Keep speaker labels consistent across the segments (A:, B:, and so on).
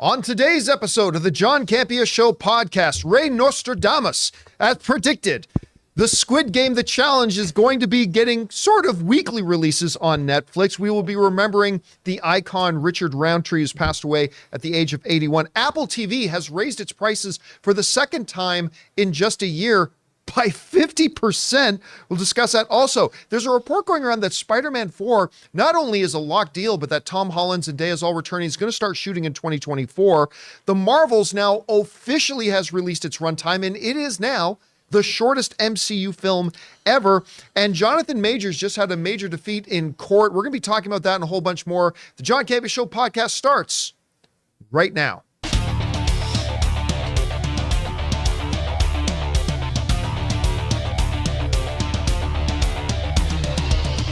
A: On today's episode of the John Campea Show podcast, Ray Nostradamus, as predicted, the Squid Game, The Challenge, is going to be getting sort of weekly releases on Netflix. We will be remembering the icon Richard Roundtree, who's passed away at the age of 81. Apple TV has raised its prices for the second time in just a year by 50%. We'll discuss that. Also, there's a report going around that Spider-Man 4 not only is a locked deal, but that Tom Holland and Zendaya is all returning. Is going to start shooting in 2024. The Marvels now officially has released its runtime, and it is now the shortest MCU film ever. And Jonathan Majors just had a major defeat in court. We're going to be talking about that and a whole bunch more. The John Campea Show podcast starts right now.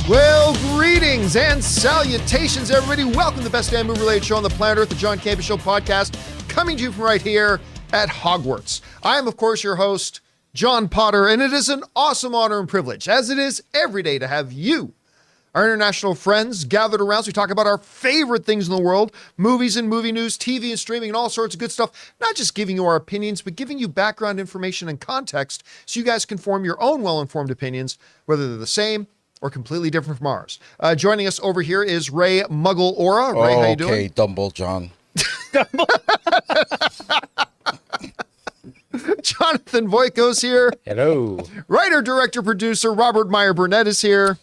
A: Well, greetings and salutations, everybody. Welcome to the best damn movie-related show on the planet Earth, the John Campea Show podcast, coming to you from right here at Hogwarts. I am, of course, your host, John Potter, and it is an awesome honor and privilege, as it is every day, to have you, our international friends, gathered around so we talk about our favorite things in the world, movies and movie news, TV and streaming, and all sorts of good stuff. Not just giving you our opinions, but giving you background information and context so you guys can form your own well-informed opinions, whether they're the same or completely different from ours. Joining us over here is Ray Muggle Aura. Ray, how you doing?
B: Okay, Dumble John.
A: Jonathan Voico's here.
C: Hello.
A: Writer, director, producer Robert Meyer Burnett is here.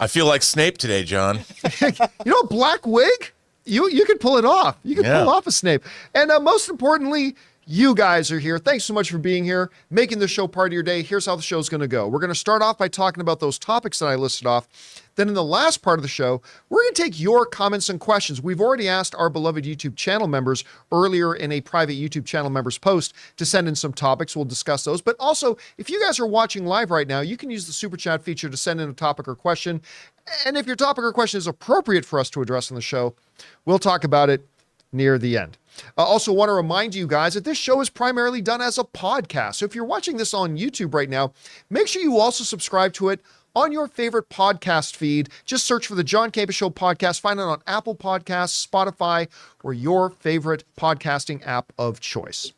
D: I feel like Snape today, John.
A: You know, black wig? You could pull it off. You could pull off a Snape. And most importantly, you guys are here. Thanks so much for being here, making the show part of your day. Here's how the show's going to go. We're going to start off by talking about those topics that I listed off. Then in the last part of the show, we're going to take your comments and questions. We've already asked our beloved YouTube channel members earlier in a private YouTube channel members post to send in some topics. We'll discuss those. But also, if you guys are watching live right now, you can use the super chat feature to send in a topic or question. And if your topic or question is appropriate for us to address on the show, we'll talk about it near the end. I also want to remind you guys that this show is primarily done as a podcast. So if you're watching this on YouTube right now, make sure you also subscribe to it on your favorite podcast feed. Just search for the John Campea Show podcast. Find it on Apple Podcasts, Spotify, or your favorite podcasting app of choice.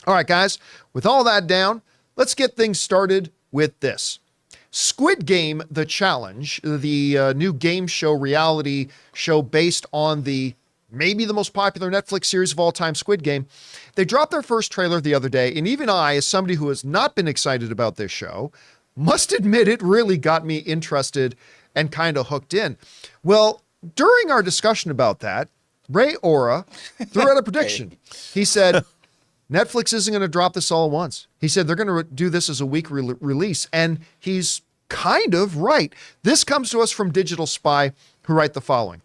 A: All right, guys, with all that down, let's get things started with this. Squid Game, The Challenge, the new game show, reality show based on maybe the most popular Netflix series of all time, Squid Game. They dropped their first trailer the other day, and even I, as somebody who has not been excited about this show, must admit it really got me interested and kind of hooked in. Well, during our discussion about that, Ray Aura threw out a prediction. He said, Netflix isn't going to drop this all at once. He said they're going to do this as a week release, and he's kind of right. This comes to us from Digital Spy, who write the following.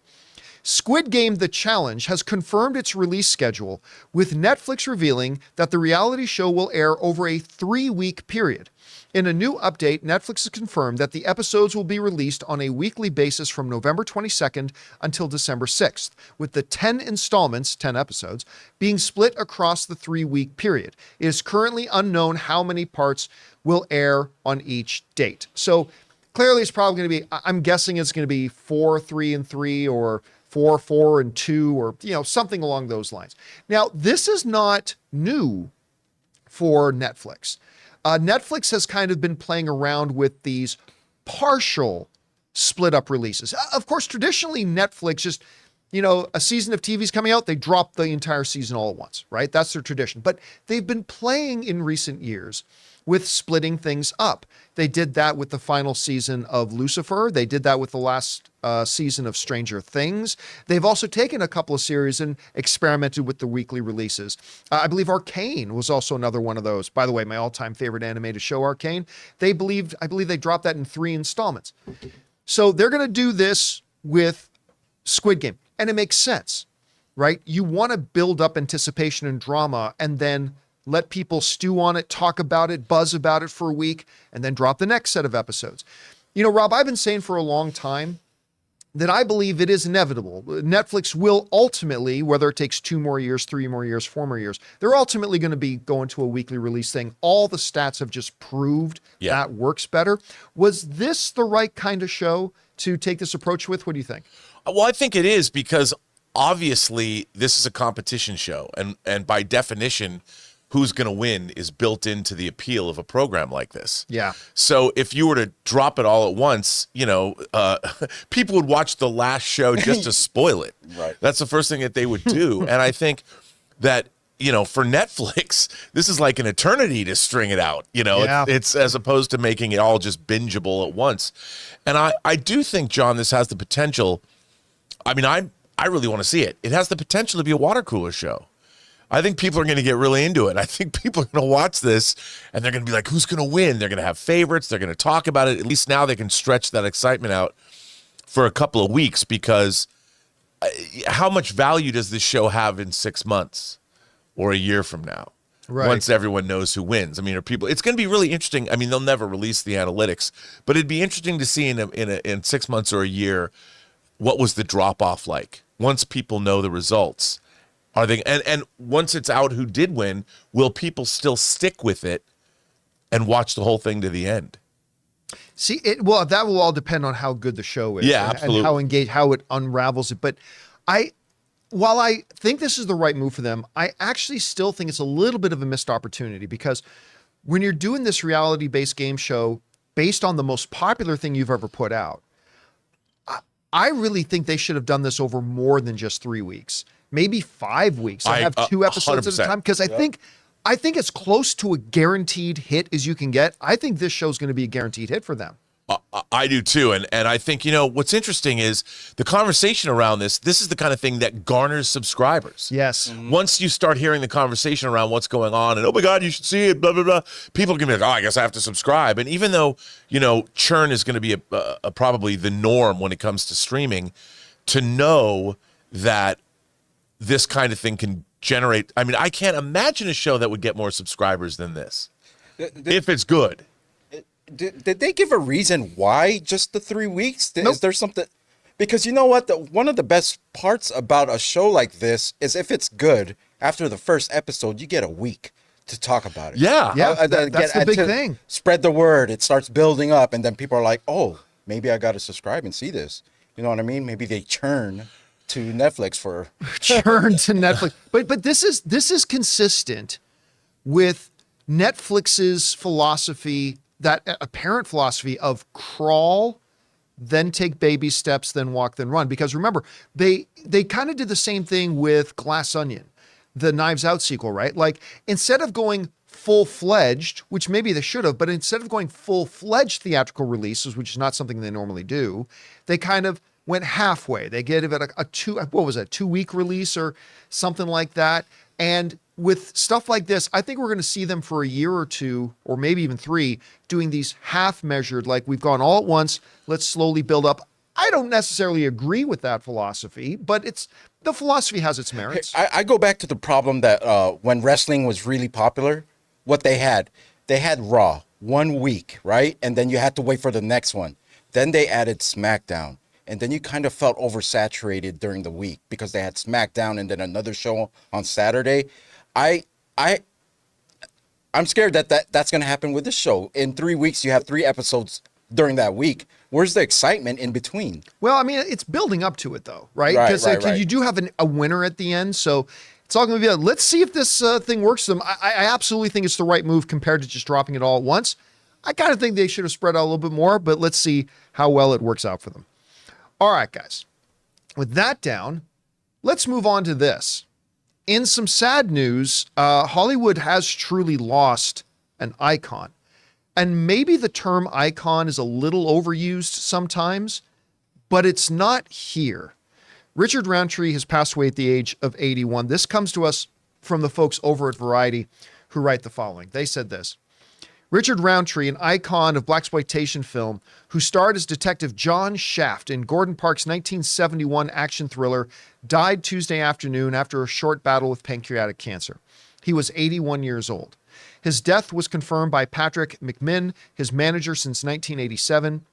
A: Squid Game, The Challenge has confirmed its release schedule, with Netflix revealing that the reality show will air over a 3-week period. In a new update, Netflix has confirmed that the episodes will be released on a weekly basis from November 22nd until December 6th, with the 10 installments, 10 episodes, being split across the 3-week period. It is currently unknown how many parts will air on each date. So clearly it's probably going to be, I'm guessing it's going to be 4, 3, and 3, or 4, 4, and 2, or, something along those lines. Now, this is not new for Netflix. Netflix has kind of been playing around with these partial split up releases. Of course, traditionally Netflix just, a season of TV is coming out, they drop the entire season all at once, right? That's their tradition. But they've been playing in recent years with splitting things up. They did that with the final season of Lucifer. They did that with the last season of Stranger Things. They've also taken a couple of series and experimented with the weekly releases. I believe Arcane was also another one of those. By the way, my all-time favorite animated show, Arcane. I believe they dropped that in 3 installments. So they're going to do this with Squid Game. And it makes sense, right? You want to build up anticipation and drama and then let people stew on it, talk about it, buzz about it for a week, and then drop the next set of episodes. Rob, I've been saying for a long time that I believe it is inevitable. Netflix will ultimately, whether it takes 2 more years, 3 more years, 4 more years, they're ultimately going to be going to a weekly release thing. All the stats have just proved that works better. Was this the right kind of show to take this approach with? What do you think?
D: Well, I think it is because obviously this is a competition show, and by definition, who's going to win is built into the appeal of a program like this.
A: Yeah.
D: So if you were to drop it all at once, people would watch the last show just to spoil it.
B: Right.
D: That's the first thing that they would do. And I think that, for Netflix, this is like an eternity to string it out.
A: Yeah.
D: It's as opposed to making it all just bingeable at once. And I do think, John, this has the potential. I mean, I really want to see it. It has the potential to be a water cooler show. I think people are going to get really into it. I think people are going to watch this and they're going to be like, who's going to win? They're going to have favorites. They're going to talk about it. At least now they can stretch that excitement out for a couple of weeks, because how much value does this show have in 6 months or a year from now?
A: Right.
D: Once everyone knows who wins. I mean, it's going to be really interesting. I mean, they'll never release the analytics, but it'd be interesting to see in 6 months or a year, what was the drop off like once people know the results. Are they and once it's out who did win, will people still stick with it and watch the whole thing to the end?
A: See, that will all depend on how good the show is.
D: Yeah,
A: and
D: absolutely.
A: how engaged, how it unravels it. But while I think this is the right move for them, I actually still think it's a little bit of a missed opportunity, because when you're doing this reality-based game show based on the most popular thing you've ever put out, I really think they should have done this over more than just 3 weeks. Maybe 5 weeks. I have 2 episodes
D: 100%.
A: at a time, because I think it's close to a guaranteed hit as you can get. I think this show's going to be a guaranteed hit for them.
D: I do too. And I think, what's interesting is the conversation around this is the kind of thing that garners subscribers.
A: Yes.
D: Once you start hearing the conversation around what's going on and, oh my God, you should see it, blah, blah, blah, people are going to be like, oh, I guess I have to subscribe. And even though, churn is going to be a probably the norm when it comes to streaming, to know that this kind of thing can generate, I mean, I can't imagine a show that would get more subscribers than this, if it's good.
B: Did they give a reason why just the 3 weeks?
A: Nope.
B: Is there something? Because you know what? One of the best parts about a show like this is if it's good, after the first episode, you get a week to talk about it.
D: Yeah.
A: Yeah, that's the big thing.
B: Spread the word. It starts building up, and then people are like, oh, maybe I got to subscribe and see this. You know what I mean? Maybe they churn to Netflix for...
A: Churn to Netflix. But this is consistent with Netflix's philosophy, that apparent philosophy of crawl, then take baby steps, then walk, then run. Because remember, they kind of did the same thing with Glass Onion, the Knives Out sequel, right? Like, instead of going full-fledged, which maybe they should have, but instead of going full-fledged theatrical releases, which is not something they normally do, they kind of went halfway. They gave it a 2-week release or something like that. And with stuff like this, I think we're going to see them for a year or two, or maybe even 3, doing these half-measured, like we've gone all at once, let's slowly build up. I don't necessarily agree with that philosophy, but the philosophy has its merits.
B: I go back to the problem that when wrestling was really popular, what they had Raw 1 week, right? And then you had to wait for the next one. Then they added SmackDown. And then you kind of felt oversaturated during the week because they had SmackDown and then another show on Saturday. I'm scared that's going to happen with this show. In 3 weeks, you have 3 episodes during that week. Where's the excitement in between?
A: Well, I mean, it's building up to it, though, right?
B: Right,
A: Because
B: right.
A: you do have a winner at the end, so it's all going to be, let's see if this thing works for them. I absolutely think it's the right move compared to just dropping it all at once. I kind of think they should have spread out a little bit more, but let's see how well it works out for them. All right, guys. With that down, let's move on to this. In some sad news, Hollywood has truly lost an icon. And maybe the term icon is a little overused sometimes, but it's not here. Richard Roundtree has passed away at the age of 81. This comes to us from the folks over at Variety who write the following. They said this: Richard Roundtree, an icon of blaxploitation film, who starred as Detective John Shaft in Gordon Parks' 1971 action thriller, died Tuesday afternoon after a short battle with pancreatic cancer. He was 81 years old. His death was confirmed by Patrick McMinn, his manager since 1987.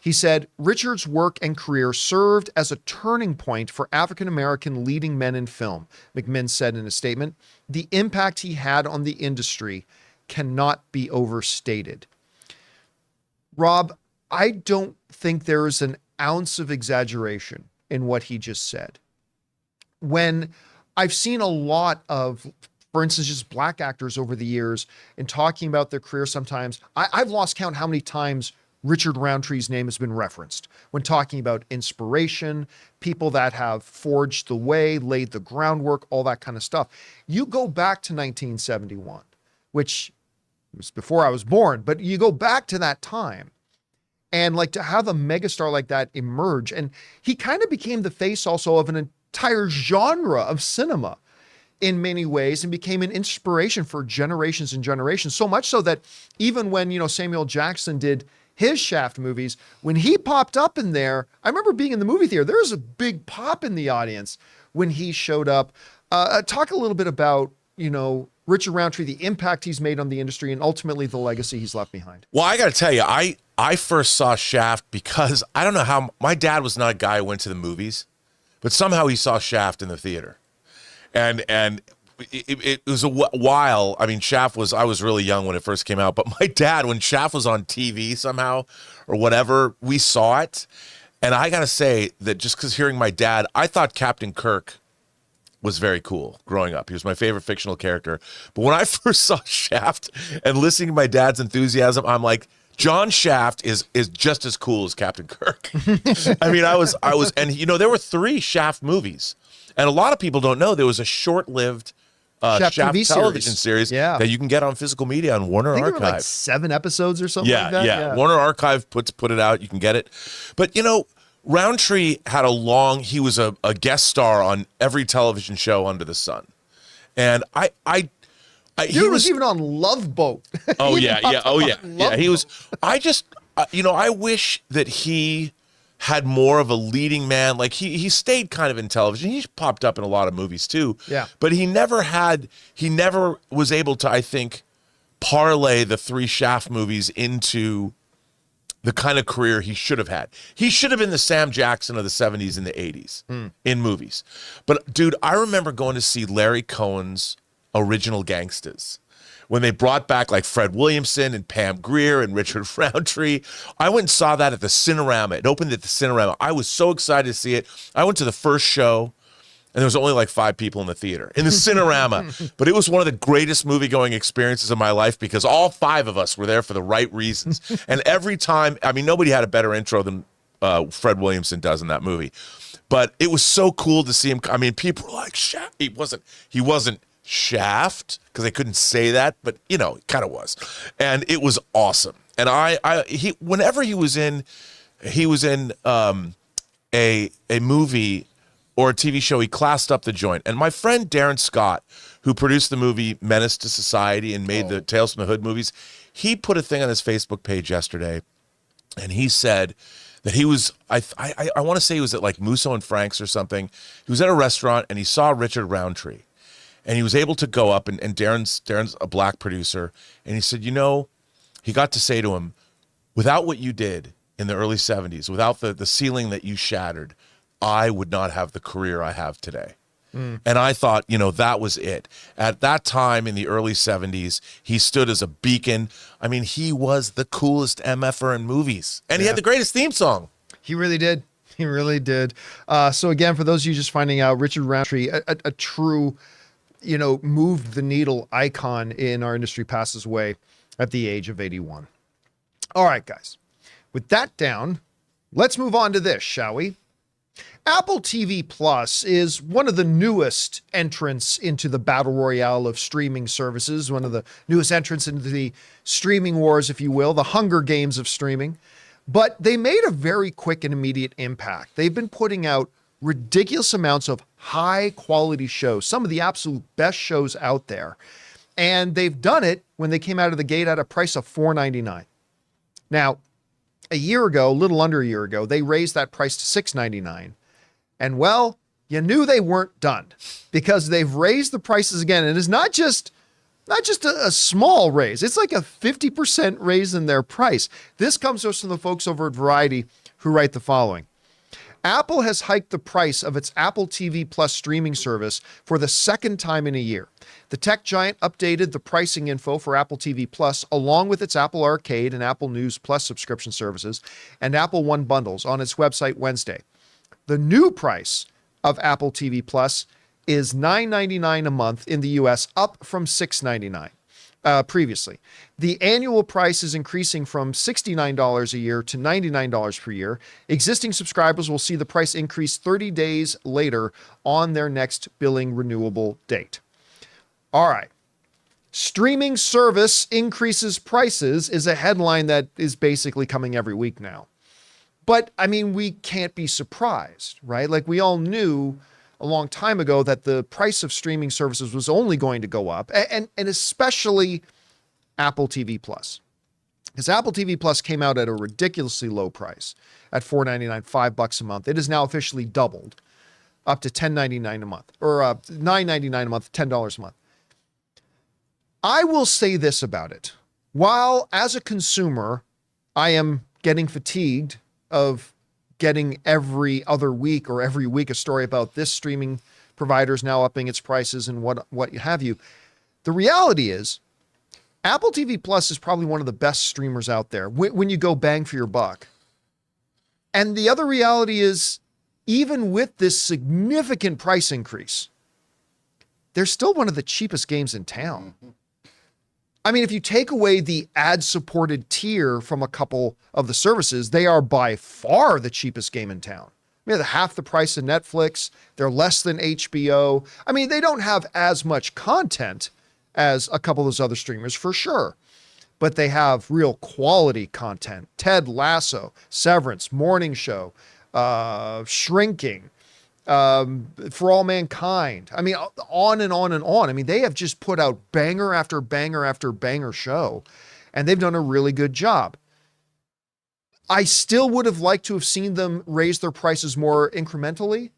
A: He said, Richard's work and career served as a turning point for African-American leading men in film, McMinn said in a statement. The impact he had on the industry cannot be overstated. Rob, I don't think there is an ounce of exaggeration in what he just said. when I've seen a lot of, for instance, just black actors over the years and talking about their career sometimes, I've lost count how many times Richard Roundtree's name has been referenced when talking about inspiration, people that have forged the way, laid the groundwork, all that kind of stuff. You go back to 1971, which was before I was born, but you go back to that time and like to have a megastar like that emerge. And he kind of became the face also of an entire genre of cinema in many ways and became an inspiration for generations and generations. So much so that even when, Samuel Jackson did his Shaft movies, when he popped up in there, I remember being in the movie theater, there was a big pop in the audience when he showed up. Talk a little bit about, Richard Roundtree, the impact he's made on the industry and ultimately the legacy he's left behind.
D: Well, I got to tell you, I first saw Shaft because I don't know how, my dad was not a guy who went to the movies, but somehow he saw Shaft in the theater. And it was a while. I mean, Shaft was, I was really young when it first came out, but my dad, when Shaft was on TV somehow or whatever, we saw it. And I got to say that just because hearing my dad, I thought Captain Kirk was very cool growing up. He was my favorite fictional character. But when I first saw Shaft and listening to my dad's enthusiasm, I'm like, John Shaft is just as cool as Captain Kirk. I mean, I was, and there were 3 Shaft movies. And a lot of people don't know there was a short-lived Shaft television series that you can get on physical media on Warner Archive.
A: There were like 7 episodes or something like that.
D: Yeah. Warner Archive put it out. You can get it. But, Roundtree had he was a guest star on every television show under the sun. And
A: he was even on Love Boat.
D: Oh, yeah. He was, I wish that he had more of a leading man. Like he stayed kind of in television. He popped up in a lot of movies too.
A: Yeah.
D: But he never was able to, I think, parlay the 3 Shaft movies into the kind of career he should have had. He should have been the Sam Jackson of the 70s and the 80s in movies. But dude, I remember going to see Larry Cohen's Original Gangsters when they brought back like Fred Williamson and Pam Grier and Richard Roundtree. I went and saw that at the Cinerama. It opened at the Cinerama. I was so excited to see it. I went to the first show, and there was only like 5 people in the theater, in the Cinerama. But it was one of the greatest movie-going experiences of my life because all 5 of us were there for the right reasons. And every time, I mean, nobody had a better intro than Fred Williamson does in that movie. But it was so cool to see him. I mean, people were like, Shaft. He wasn't Shaft, because they couldn't say that, but it kind of was, and it was awesome. And whenever he was in a movie or a TV show, he classed up the joint. And my friend Darren Scott, who produced the movie Menace to Society and made the Tales from the Hood movies, he put a thing on his Facebook page yesterday, and he said that he was, I want to say he was at like Musso and Frank's or something. He was at a restaurant and he saw Richard Roundtree. And he was able to go up, and Darren's a black producer, and he said, he got to say to him, without what you did in the early 70s, without the ceiling that you shattered, I would not have the career I have today. And I thought, that was it. At that time in the early 70s, he stood as a beacon. I mean, he was the coolest MFer in movies, and he had the greatest theme song.
A: He really did. He really did. So again, for those of you just finding out, Richard Roundtree, a true moved the needle icon in our industry, passes away at the age of 81. All right, guys, with that down, let's move on to this, shall we? Apple TV Plus is one of the newest entrants into the battle royale of streaming services, one of the newest entrants into the streaming wars, if you will, the Hunger Games of streaming. But they made a very quick and immediate impact. They've been putting out ridiculous amounts of high quality shows, some of the absolute best shows out there. And they've done it when they came out of the gate at a price of $4.99. Now, a little under a year ago, they raised that price to $6.99. And well, you knew they weren't done because they've raised the prices again. And it's not just a small raise. It's like a 50% raise in their price. This comes to us from the folks over at Variety who write the following. Apple has hiked the price of its Apple TV Plus streaming service for the 2nd time in a year. The tech giant updated the pricing info for Apple TV Plus along with its Apple Arcade and Apple News Plus subscription services and Apple One bundles on its website Wednesday. The new price of Apple TV Plus is $9.99 a month in the US, up from $6.99 previously. The annual price is increasing from $69 a year to $99 per year. Existing subscribers will see the price increase 30 days later on their next billing renewable date. All right. Streaming service increases prices is a headline that is basically coming every week now. But I mean, we can't be surprised, right? Like, we all knew a long time ago that the price of streaming services was only going to go up, and especially Apple TV Plus. Because Apple TV Plus came out at a ridiculously low price at $4.99, $5 a month. It is now officially doubled up to $10.99 a month, or $9.99 a month, $10 a month. I will say this about it. While as a consumer, I am getting fatigued of getting every other week or every week a story about this streaming provider is now upping its prices and what have you. The reality is Apple TV Plus is probably one of the best streamers out there when you go bang for your buck. And the other reality is, even with this significant price increase, they're still one of the cheapest games in town. I mean, if you take away the ad-supported tier from a couple of the services, they are by far the cheapest game in town. I mean, they're half the price of Netflix. They're less than HBO. I mean, they don't have as much content as a couple of those other streamers, for sure. But they have real quality content. Ted Lasso, Severance, Morning Show, Shrinking, For All Mankind. I mean, on and on and on. I mean, they have just put out banger after banger after banger show, and they've done a really good job. I still would have liked to have seen them raise their prices more incrementally,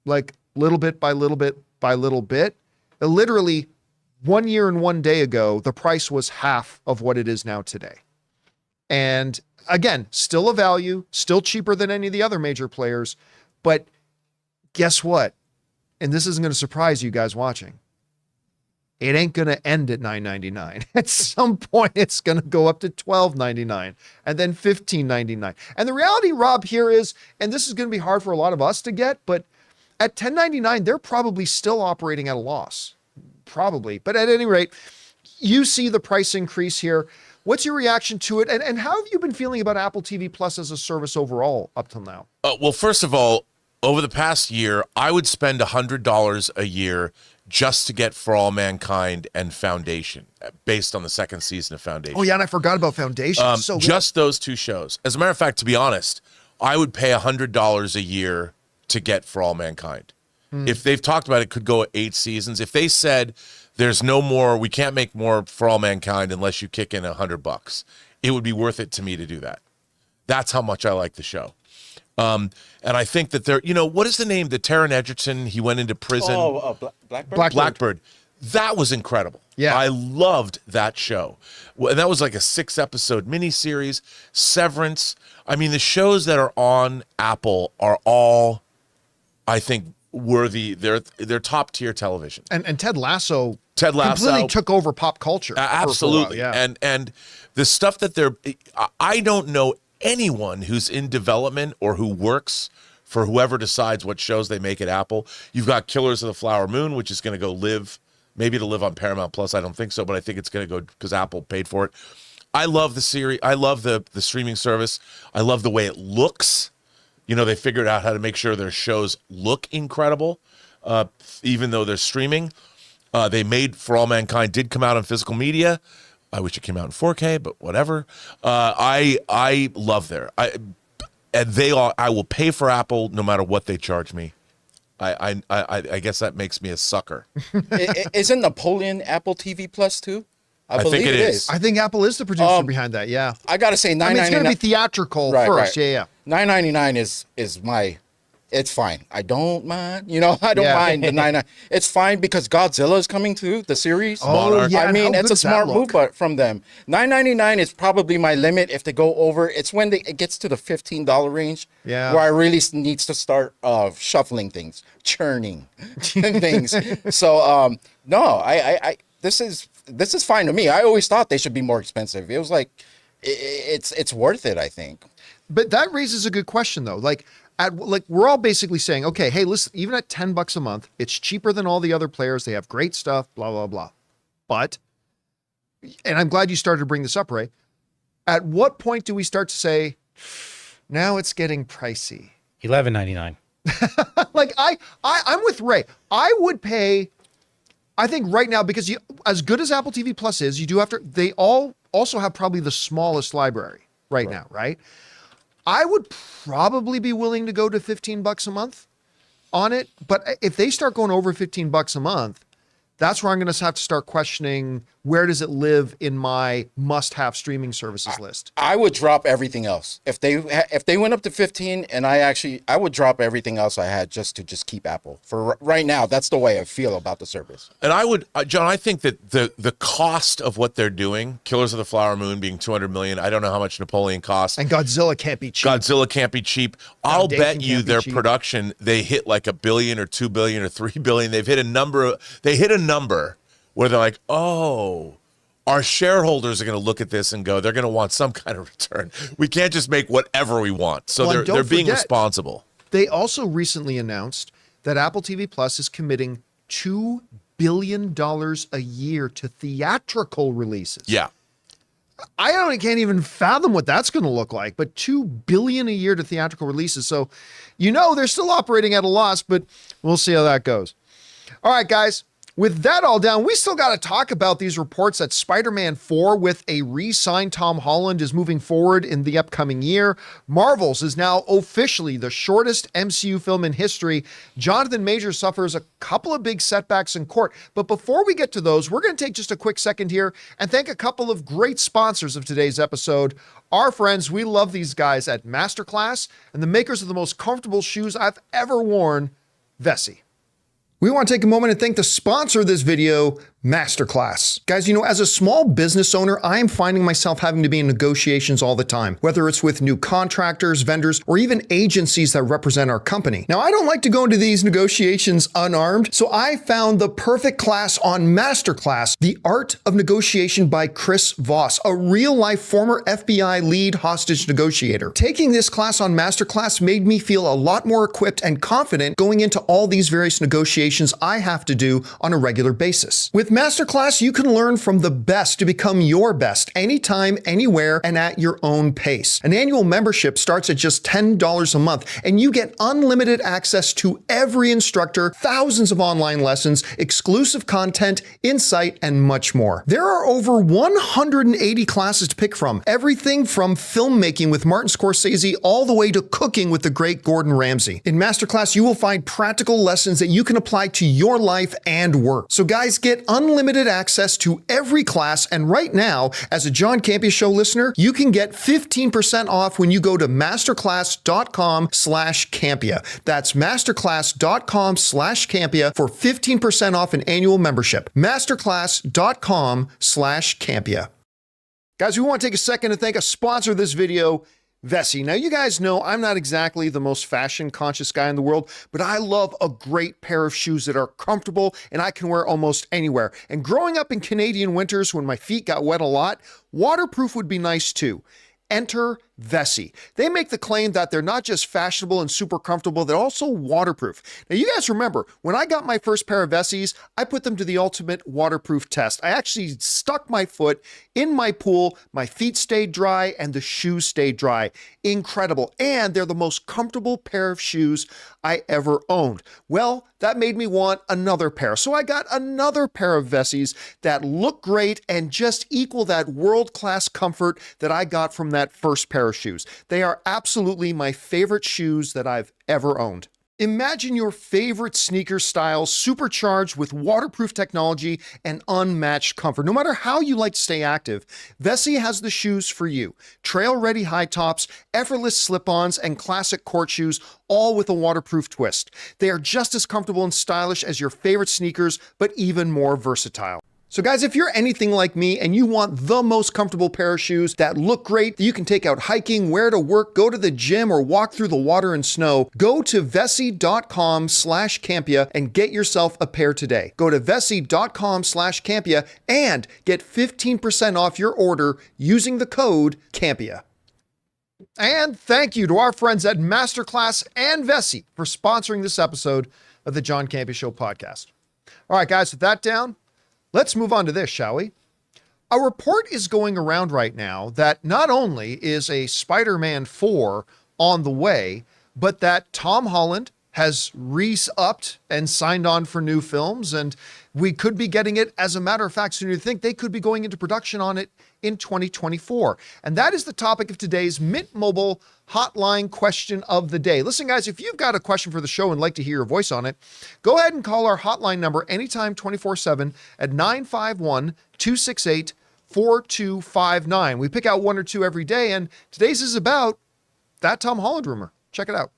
A: like little bit by little bit by little bit. Literally 1 year and 1 day ago, the price was half of what it is now today. And again, still a value, still cheaper than any of the other major players, but guess what? And this isn't going to surprise you guys watching. It ain't going to end at $9.99. At some point, it's going to go up to $12.99 and then $15.99. And the reality, Rob, here is, and this is going to be hard for a lot of us to get, but at $10.99, they're probably still operating at a loss. Probably. But at any rate, you see the price increase here. What's your reaction to it? And how have you been feeling about Apple TV Plus as a service overall up till now?
D: Well, first of all, over the past year, I would spend $100 a year just to get For All Mankind and Foundation, based on the second season of Foundation.
A: Oh, yeah, and I forgot about Foundation. So
D: just those two shows. As a matter of fact, to be honest, I would pay $100 a year to get For All Mankind. If they've talked about it could go 8 seasons. If they said there's no more, we can't make more For All Mankind unless you kick in $100, it would be worth it to me to do that. That's how much I like the show. And I think that they're, what is the name? The Taron Egerton, he went into prison.
B: Blackbird?
D: Blackbird. That was incredible.
A: Yeah.
D: I loved that show. And that was like a 6-episode miniseries. Severance. I mean, the shows that are on Apple are all, I think, worthy. They're top tier television.
A: And Ted Lasso completely took over pop culture.
D: Absolutely.
A: For a while, yeah.
D: And the stuff that I don't know anyone who's in development or who works for whoever decides what shows they make at Apple. You've got Killers of the Flower Moon, which is going to go live, maybe it'll live on Paramount Plus. I don't think so, but I think it's going to go because Apple paid for it. I love the series. I love the streaming service. I love the way it looks. They figured out how to make sure their shows look incredible, even though they're streaming. They made For All Mankind did come out on physical media. I wish it came out in 4K, but whatever. I love I will pay for Apple no matter what they charge me. I guess that makes me a sucker.
B: Isn't Napoleon Apple TV Plus too? I
D: think it is.
A: I think Apple is the producer behind that. Yeah.
B: I gotta say, $9.99.
A: It's going to be theatrical first.
B: Right.
A: Yeah.
B: $9.99 is my. It's fine. I don't mind. I don't mind the $9.99. It's fine because Godzilla is coming too, the series.
D: Monarch.
A: Yeah,
B: I mean,
A: how
B: it's
A: good
B: a
A: does that
B: smart
A: look?
B: move from them. $9.99 is probably my limit if they go over. It's when it gets to the $15 range
A: Yeah.
B: where I really needs to start shuffling things, churning things. So no, I this is fine to me. I always thought they should be more expensive. It was like it's worth it, I think.
A: But that raises a good question, though. Like, we're all basically saying, okay, hey, listen, even at $10 a month, it's cheaper than all the other players. They have great stuff, blah, blah, blah. But, and I'm glad you started to bring this up, Ray. At what point do we start to say, now it's getting pricey?
C: $11.99.
A: Like I'm with Ray. I would pay, I think right now, because as good as Apple TV Plus is, you do have to, they all also have probably the smallest library right now, right? I would probably be willing to go to $15 a month on it. But if they start going over $15 a month, that's where I'm going to have to start questioning, where does it live in my must-have streaming services list?
B: I would drop everything else. If they went up to 15, and I would drop everything else I had just to keep Apple. For right now, that's the way I feel about the service.
D: And I would, John, I think that the cost of what they're doing, Killers of the Flower Moon being $200 million, I don't know how much Napoleon costs.
A: And Godzilla can't be cheap.
D: Godzilla can't be cheap. I'll bet you their
A: cheap.
D: production, they hit like $1 billion or $2 billion or $3 billion. They've hit a number where they're like, oh, our shareholders are going to look at this and go, they're going to want some kind of return. We can't just make whatever we want. So they're being responsible.
A: They also recently announced that Apple TV Plus is committing $2 billion a year to theatrical releases.
D: Yeah.
A: Can't even fathom what that's going to look like, but $2 billion a year to theatrical releases. So, they're still operating at a loss, but we'll see how that goes. All right, guys. With that all down, we still got to talk about these reports that Spider-Man 4 with a re-signed Tom Holland is moving forward in the upcoming year. Marvel's is now officially the shortest MCU film in history. Jonathan Majors suffers a couple of big setbacks in court. But before we get to those, we're going to take just a quick second here and thank a couple of great sponsors of today's episode. Our friends, we love these guys at MasterClass and the makers of the most comfortable shoes I've ever worn, Vessi. We want to take a moment and thank the sponsor of this video, MasterClass. Guys, as a small business owner, I am finding myself having to be in negotiations all the time, whether it's with new contractors, vendors, or even agencies that represent our company. Now, I don't like to go into these negotiations unarmed, so I found the perfect class on MasterClass, The Art of Negotiation by Chris Voss, a real-life former FBI lead hostage negotiator. Taking this class on MasterClass made me feel a lot more equipped and confident going into all these various negotiations I have to do on a regular basis. With MasterClass, you can learn from the best to become your best anytime, anywhere, and at your own pace. An annual membership starts at just $10 a month, and you get unlimited access to every instructor, thousands of online lessons, exclusive content, insight, and much more. There are over 180 classes to pick from, everything from filmmaking with Martin Scorsese all the way to cooking with the great Gordon Ramsay. In MasterClass, you will find practical lessons that you can apply to your life and work. So guys, get unlimited access to every class, and right now, as a John Campea Show listener, you can get 15% off when you go to masterclass.com/Campea. That's masterclass.com/Campea for 15% off an annual membership. masterclass.com/Campea. Guys, we want to take a second to thank a sponsor of this video, Vessi. Now, you guys know I'm not exactly the most fashion-conscious guy in the world, but I love a great pair of shoes that are comfortable and I can wear almost anywhere. And growing up in Canadian winters when my feet got wet a lot, waterproof would be nice too. Enter Vessi. They make the claim that they're not just fashionable and super comfortable, they're also waterproof. Now, you guys remember, when I got my first pair of Vessis, I put them to the ultimate waterproof test. I actually stuck my foot in my pool, my feet stayed dry, and the shoes stayed dry. Incredible. And they're the most comfortable pair of shoes I ever owned. Well, that made me want another pair. So I got another pair of Vessis that look great and just equal that world-class comfort that I got from that first pair of shoes. They are absolutely my favorite shoes that I've ever owned. Imagine your favorite sneaker style supercharged with waterproof technology and unmatched comfort. No matter how you like to stay active, Vessi has the shoes for you. Trail-ready high tops, effortless slip-ons, and classic court shoes, all with a waterproof twist. They are just as comfortable and stylish as your favorite sneakers, but even more versatile. So guys, if you're anything like me and you want the most comfortable pair of shoes that look great, that you can take out hiking, wear to work, go to the gym, or walk through the water and snow, go to vessi.com/Campea and get yourself a pair today. Go to vessi.com/Campea and get 15% off your order using the code Campea. And thank you to our friends at MasterClass and Vessi for sponsoring this episode of the John Campea Show podcast. All right, guys, with that down, let's move on to this, shall we? A report is going around right now that not only is a Spider-Man 4 on the way, but that Tom Holland has re-upped and signed on for new films, and we could be getting it, as a matter of fact, sooner than you think. They could be going into production on it in 2024. And that is the topic of today's Mint Mobile Hotline question of the day. Listen, guys, if you've got a question for the show and like to hear your voice on it, go ahead and call our hotline number anytime 24/7 at 951-268-4259. We pick out one or two every day, and today's is about that Tom Holland rumor. Check it out.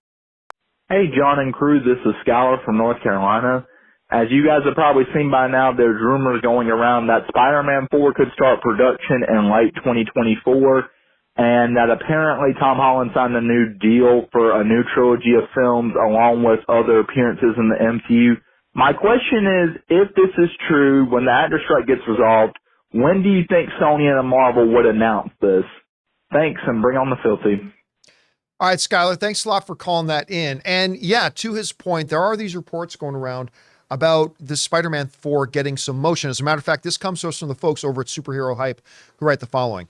C: Hey, John and crew, this is Skylar from North Carolina. As you guys have probably seen by now, there's rumors going around that Spider-Man 4 could start production in late 2024, and that apparently Tom Holland signed a new deal for a new trilogy of films along with other appearances in the MCU. My question is, if this is true, when the actor strike gets resolved, when do you think Sony and Marvel would announce this? Thanks, and bring on the filthy.
A: All right, Skylar, thanks a lot for calling that in. And yeah, to his point, there are these reports going around about the Spider-Man 4 getting some motion. As a matter of fact, this comes to us from the folks over at Superhero Hype who write the following.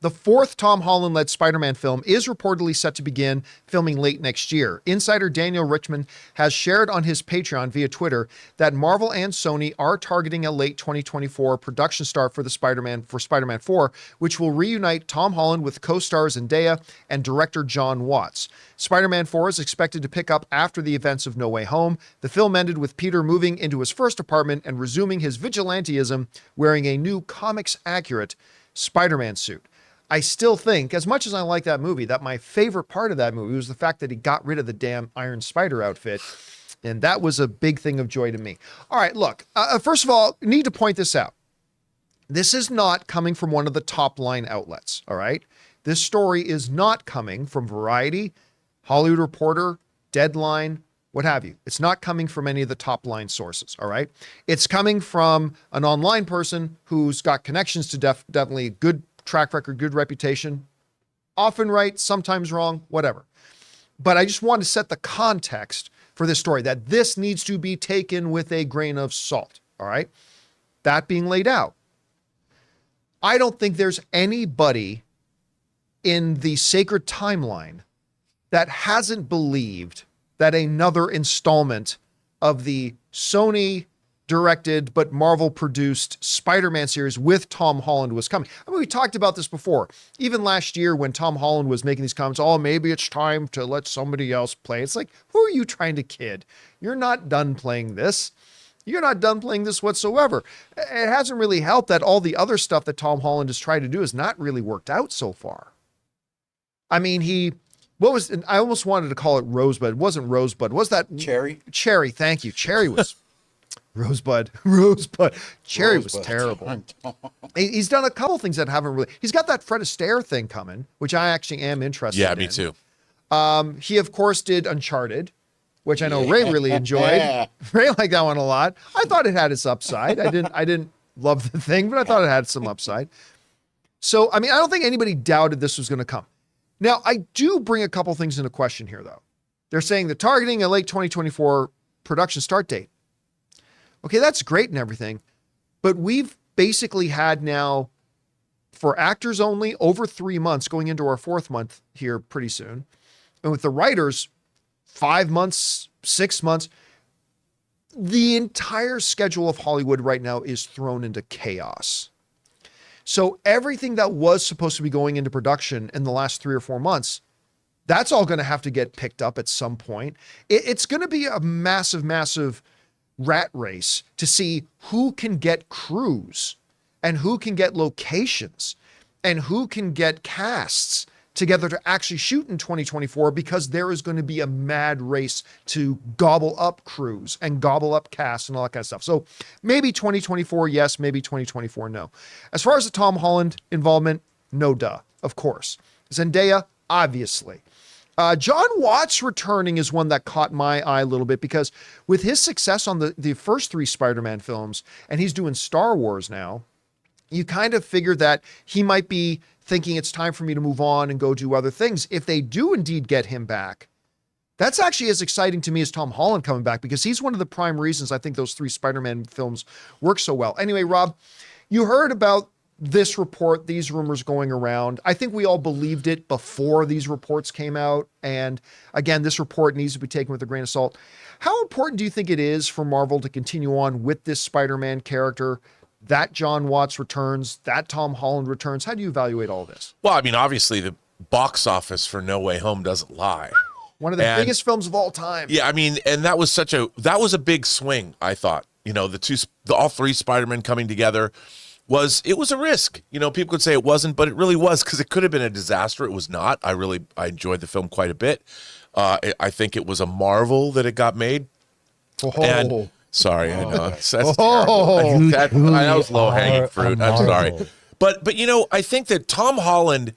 A: The fourth Tom Holland-led Spider-Man film is reportedly set to begin filming late next year. Insider Daniel Richman has shared on his Patreon via Twitter that Marvel and Sony are targeting a late 2024 production start for Spider-Man 4, which will reunite Tom Holland with co-stars Zendaya and director John Watts. Spider-Man 4 is expected to pick up after the events of No Way Home. The film ended with Peter moving into his first apartment and resuming his vigilantism, wearing a new comics-accurate Spider-Man suit. I still think, as much as I like that movie, that my favorite part of that movie was the fact that he got rid of the damn Iron Spider outfit. And that was a big thing of joy to me. All right, look, first of all, need to point this out. This is not coming from one of the top line outlets, all right? This story is not coming from Variety, Hollywood Reporter, Deadline, what have you. It's not coming from any of the top line sources, all right? It's coming from an online person who's got connections to definitely good track record, good reputation, often right, sometimes wrong, whatever. But I just want to set the context for this story, that this needs to be taken with a grain of salt, all right? That being laid out, I don't think there's anybody in the sacred timeline that hasn't believed that another installment of the Sony directed but Marvel produced Spider-Man series with Tom Holland was coming. I mean, we talked about this before. Even last year when Tom Holland was making these comments, oh, maybe it's time to let somebody else play. It's like, who are you trying to kid? You're not done playing this. You're not done playing this whatsoever. It hasn't really helped that all the other stuff that Tom Holland has tried to do has not really worked out so far. I mean, I almost wanted to call it Rosebud. It wasn't Rosebud. Was that
B: Cherry?
A: Cherry, thank you. Cherry was Rosebud. Cherry was terrible. He's done a couple things that haven't really. He's got that Fred Astaire thing coming, which I actually am interested in.
D: Yeah, me too.
A: He of course did Uncharted, which I know Ray really enjoyed. Ray liked that one a lot. I thought it had its upside. I didn't love the thing, but I thought it had some upside. So, I mean, I don't think anybody doubted this was going to come. Now, I do bring a couple things into question here, though. They're saying they're targeting a late 2024 production start date. Okay, that's great and everything, but we've basically had now, for actors only, over 3 months, going into our 4th month here pretty soon. And with the writers, 5 months, 6 months. The entire schedule of Hollywood right now is thrown into chaos. So everything that was supposed to be going into production in the last 3 or 4 months, that's all going to have to get picked up at some point. It's going to be a massive, massive rat race to see who can get crews and who can get locations and who can get casts together to actually shoot in 2024, because there is going to be a mad race to gobble up crews and gobble up casts and all that kind of stuff. So maybe 2024, yes, maybe 2024, no. As far as the Tom Holland involvement, no duh, of course. Zendaya, obviously. John Watts returning is one that caught my eye a little bit, because with his success on the first 3 Spider-Man films, and he's doing Star Wars now, you kind of figure that he might be thinking it's time for me to move on and go do other things. If they do indeed get him back, that's actually as exciting to me as Tom Holland coming back, because he's one of the prime reasons I think those 3 Spider-Man films work so well. Anyway, Rob, you heard about this report, these rumors going around. I think we all believed it before these reports came out. And again, this report needs to be taken with a grain of salt. How important do you think it is for Marvel to continue on with this Spider-Man character, that John Watts returns, that Tom Holland returns? How do you evaluate all this?
D: Well, I mean, obviously the box office for No Way Home doesn't lie.
A: One of the biggest films of all time.
D: Yeah, I mean, and that was a big swing, I thought. You know, all 3 Spider-Men coming together was a risk. You know, people could say it wasn't, but it really was, because it could have been a disaster. It was not. I enjoyed the film quite a bit. I think it was a marvel that it got made. And sorry, I know that's terrible. That was low hanging fruit. I'm sorry, but you know, I think that Tom Holland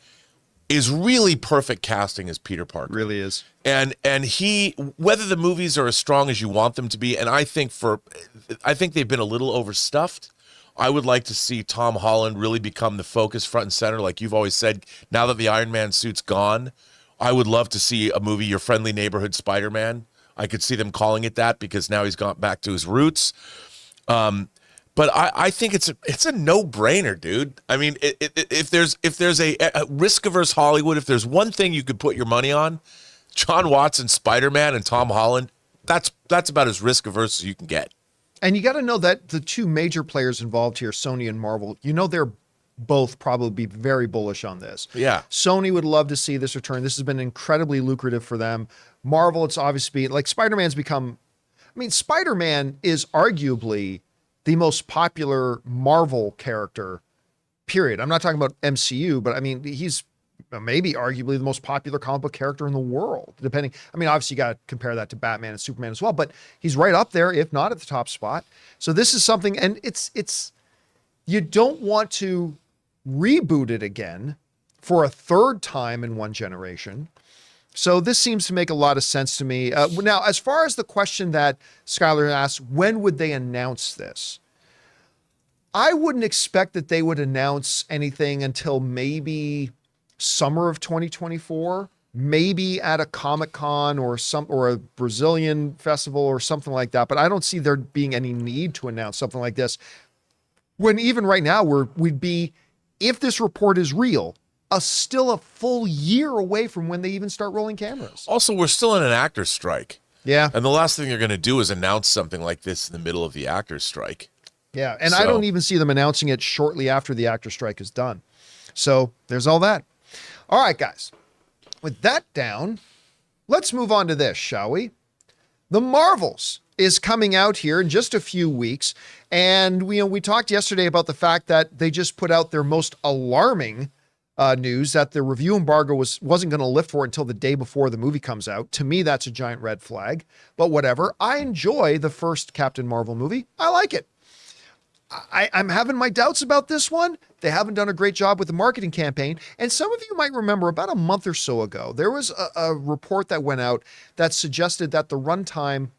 D: is really perfect casting as Peter Parker.
A: Really is.
D: And he, whether the movies are as strong as you want them to be, and I think they've been a little overstuffed. I would like to see Tom Holland really become the focus, front and center, like you've always said. Now that the Iron Man suit's gone, I would love to see a movie, Your Friendly Neighborhood Spider-Man. I could see them calling it that, because now he's gone back to his roots. But I think it's a no-brainer, dude. I mean, if there's a risk-averse Hollywood, if there's one thing you could put your money on, John Watson, Spider-Man, and Tom Holland, that's about as risk-averse as you can get.
A: And you got to know that the 2 major players involved here, Sony and Marvel, you know, they're both probably be very bullish on this.
D: Yeah.
A: Sony would love to see this return. This has been incredibly lucrative for them. Marvel, it's obviously like Spider-Man is arguably the most popular Marvel character, period. I'm not talking about MCU, but I mean, he's maybe arguably the most popular comic book character in the world, depending. I mean, obviously you got to compare that to Batman and Superman as well, but he's right up there, if not at the top spot. So this is something, and it's, you don't want to reboot it again for a 3rd time in one generation. So this seems to make a lot of sense to me. Now, as far as the question that Skylar asked, when would they announce this? I wouldn't expect that they would announce anything until maybe summer of 2024, maybe at a Comic-Con or a Brazilian festival or something like that. But I don't see there being any need to announce something like this, when even right now we'd be, if this report is real, still a full year away from when they even start rolling cameras.
D: Also, we're still in an actor's strike.
A: Yeah.
D: And the last thing they're going to do is announce something like this in the middle of the actor's strike.
A: Yeah. And I don't even see them announcing it shortly after the actor's strike is done. So there's all that. All right, guys. With that down, let's move on to this, shall we? The Marvels is coming out here in just a few weeks. And we talked yesterday about the fact that they just put out their most alarming news that the review embargo wasn't going to lift for it until the day before the movie comes out. To me, that's a giant red flag, but whatever. I enjoy the first Captain Marvel movie. I like it. I'm having my doubts about this one. They haven't done a great job with the marketing campaign. And some of you might remember about a month or so ago, there was a report that went out that suggested that the runtime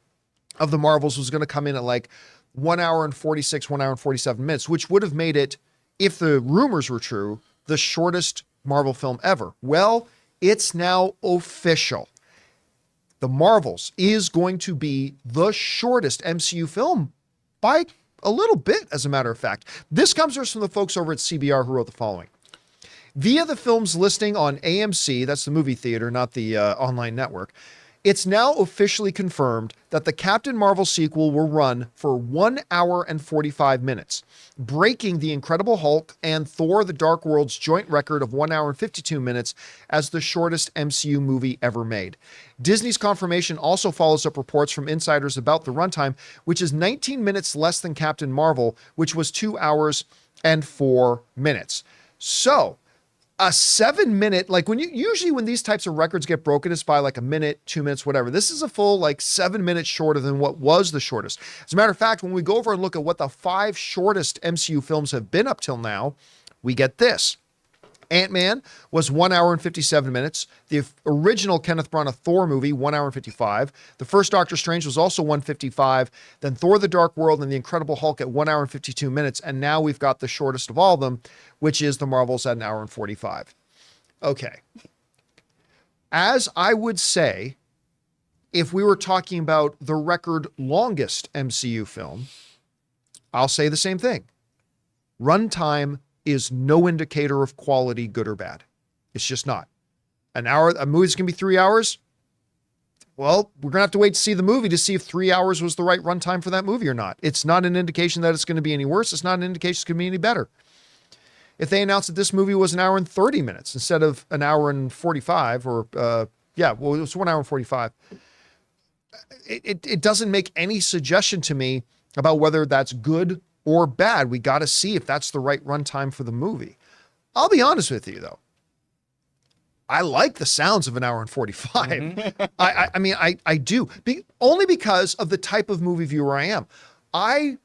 A: of the Marvels was going to come in at like 1 hour and 46, 1 hour and 47 minutes, which would have made it, if the rumors were true, the shortest Marvel film ever. Well, it's now official. The Marvels is going to be the shortest MCU film by a little bit, as a matter of fact. This comes to us from the folks over at CBR who wrote the following. Via the film's listing on AMC, that's the movie theater, not the online network, it's now officially confirmed that the Captain Marvel sequel will run for 1 hour and 45 minutes, breaking the Incredible Hulk and Thor: The Dark World's joint record of 1 hour and 52 minutes as the shortest MCU movie ever made. Disney's confirmation also follows up reports from insiders about the runtime, which is 19 minutes less than Captain Marvel, which was 2 hours and 4 minutes. So, a 7-minute, like usually when these types of records get broken, it's by like a minute, 2 minutes, whatever. This is a full like 7 minutes shorter than what was the shortest. As a matter of fact, when we go over and look at what the 5 shortest MCU films have been up till now, we get this. Ant-Man was 1 hour and 57 minutes. The original Kenneth Branagh Thor movie, 1 hour and 55. The first Doctor Strange was also 155. Then Thor: The Dark World and The Incredible Hulk at 1 hour and 52 minutes. And now we've got the shortest of all of them, which is The Marvels at 1 hour and 45. Okay. As I would say, if we were talking about the record longest MCU film, I'll say the same thing. Runtime is no indicator of quality, good or bad. It's just not. An hour, a movie's gonna be 3 hours. Well, we're gonna have to wait to see the movie to see if 3 hours was the right runtime for that movie or not. It's not an indication that it's gonna be any worse. It's not an indication it's gonna be any better. If they announced that this movie was 1 hour and 30 minutes instead of 1 hour and 45, or it was 1 hour and 45. It doesn't make any suggestion to me about whether that's good or bad. We got to see if that's the right runtime for the movie. I'll be honest with you though. I like the sounds of 1 hour and 45. Mm-hmm. I mean, I do. Only because of the type of movie viewer I am. I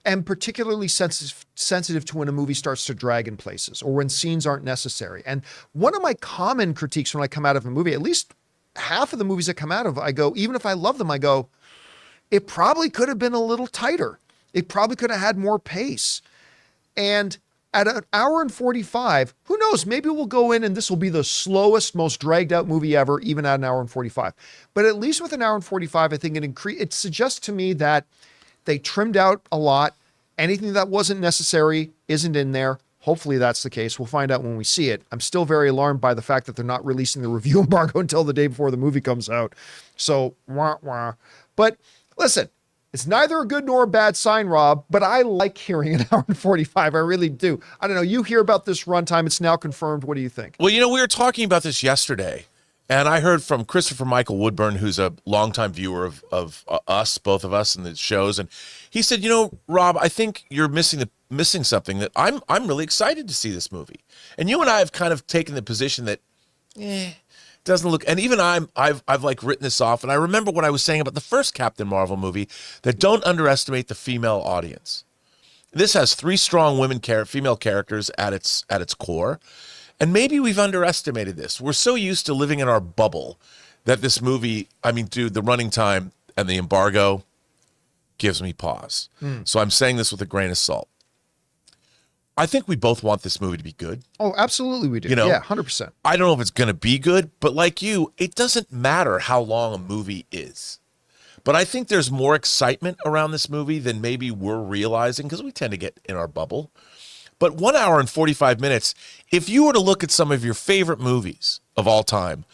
A: am particularly sensitive to when a movie starts to drag in places or when scenes aren't necessary. And one of my common critiques when I come out of a movie, at least half of the movies that come out of, I go, even if I love them, I go, it probably could have been a little tighter. It probably could have had more pace. And at 1 hour and 45, who knows, maybe we'll go in and this will be the slowest, most dragged out movie ever, even at 1 hour and 45. But at least with 1 hour and 45, I think it suggests to me that they trimmed out a lot. Anything that wasn't necessary isn't in there. Hopefully that's the case. We'll find out when we see it. I'm still very alarmed by the fact that they're not releasing the review embargo until the day before the movie comes out. So, wah, wah. But listen, it's neither a good nor a bad sign, Rob, but I like hearing 1 hour and 45. I really do. I don't know. You hear about this runtime. It's now confirmed. What do you think?
D: Well, we were talking about this yesterday, and I heard from Christopher Michael Woodburn, who's a longtime viewer of us, both of us, and the shows, and he said, Rob, I think you're missing something that I'm really excited to see this movie. And you and I have kind of taken the position that, doesn't look, and even I've like written this off. And I remember what I was saying about the first Captain Marvel movie, that don't underestimate the female audience. This has 3 strong female characters at its core. And maybe we've underestimated this. We're so used to living in our bubble that this movie, dude, the running time and the embargo gives me pause. So I'm saying this with a grain of salt. I think we both want this movie to be good.
A: Oh, absolutely we do. Yeah, 100%.
D: I don't know if it's going to be good, but like you, it doesn't matter how long a movie is. But I think there's more excitement around this movie than maybe we're realizing, because we tend to get in our bubble. But 1 hour and 45 minutes, if you were to look at some of your favorite movies of all time,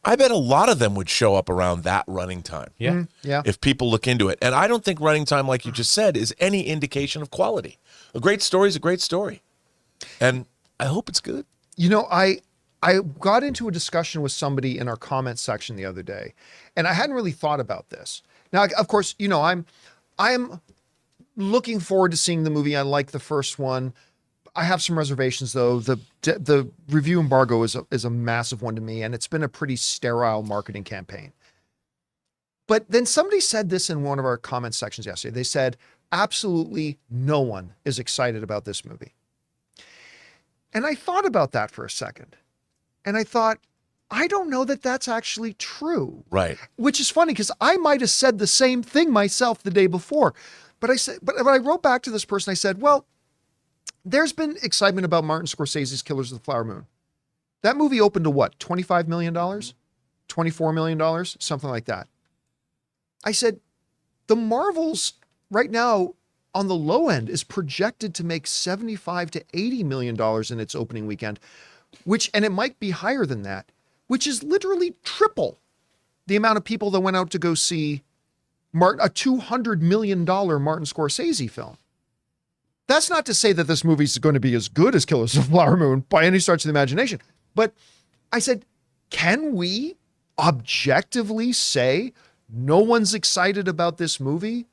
D: I bet a lot of them would show up around that running time.
E: Yeah.
A: Yeah.
D: If people look into it. And I don't think running time, like you just said, is any indication of quality. A great story is a great story. And I hope it's good.
A: I got into a discussion with somebody in our comment section the other day, and I hadn't really thought about this. Now, of course, I'm looking forward to seeing the movie. I like the first one. I have some reservations, though. The review embargo is a massive one to me, and it's been a pretty sterile marketing campaign. But then somebody said this in one of our comment sections yesterday. They said, absolutely no one is excited about this movie. And I thought about that for a second. And I thought, I don't know that that's actually true.
D: Right.
A: Which is funny, because I might have said the same thing myself the day before. But I wrote back to this person, I said, well, there's been excitement about Martin Scorsese's Killers of the Flower Moon. That movie opened to what? $25 million? $24 million? Something like that. I said, the Marvels right now on the low end is projected to make $75 to $80 million in its opening weekend, and it might be higher than that, which is literally triple the amount of people that went out to go see a $200 million Martin Scorsese film. That's not to say that this movie is going to be as good as Killers of the Flower Moon by any stretch of the imagination. But I said, can we objectively say no one's excited about this movie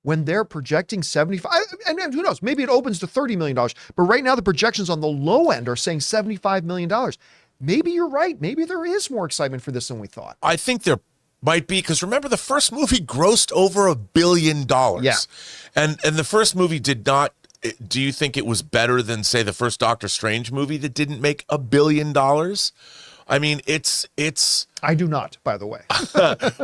A: when they're projecting 75? And who knows, maybe it opens to $30 million. But right now the projections on the low end are saying $75 million. Maybe you're right. Maybe there is more excitement for this than we thought.
D: I think there might be, because remember, the first movie grossed over $1 billion.
A: Yeah.
D: And the first movie did not, do you think it was better than, say, the first Doctor Strange movie that didn't make $1 billion? I mean, it's.
A: I do not, by the way.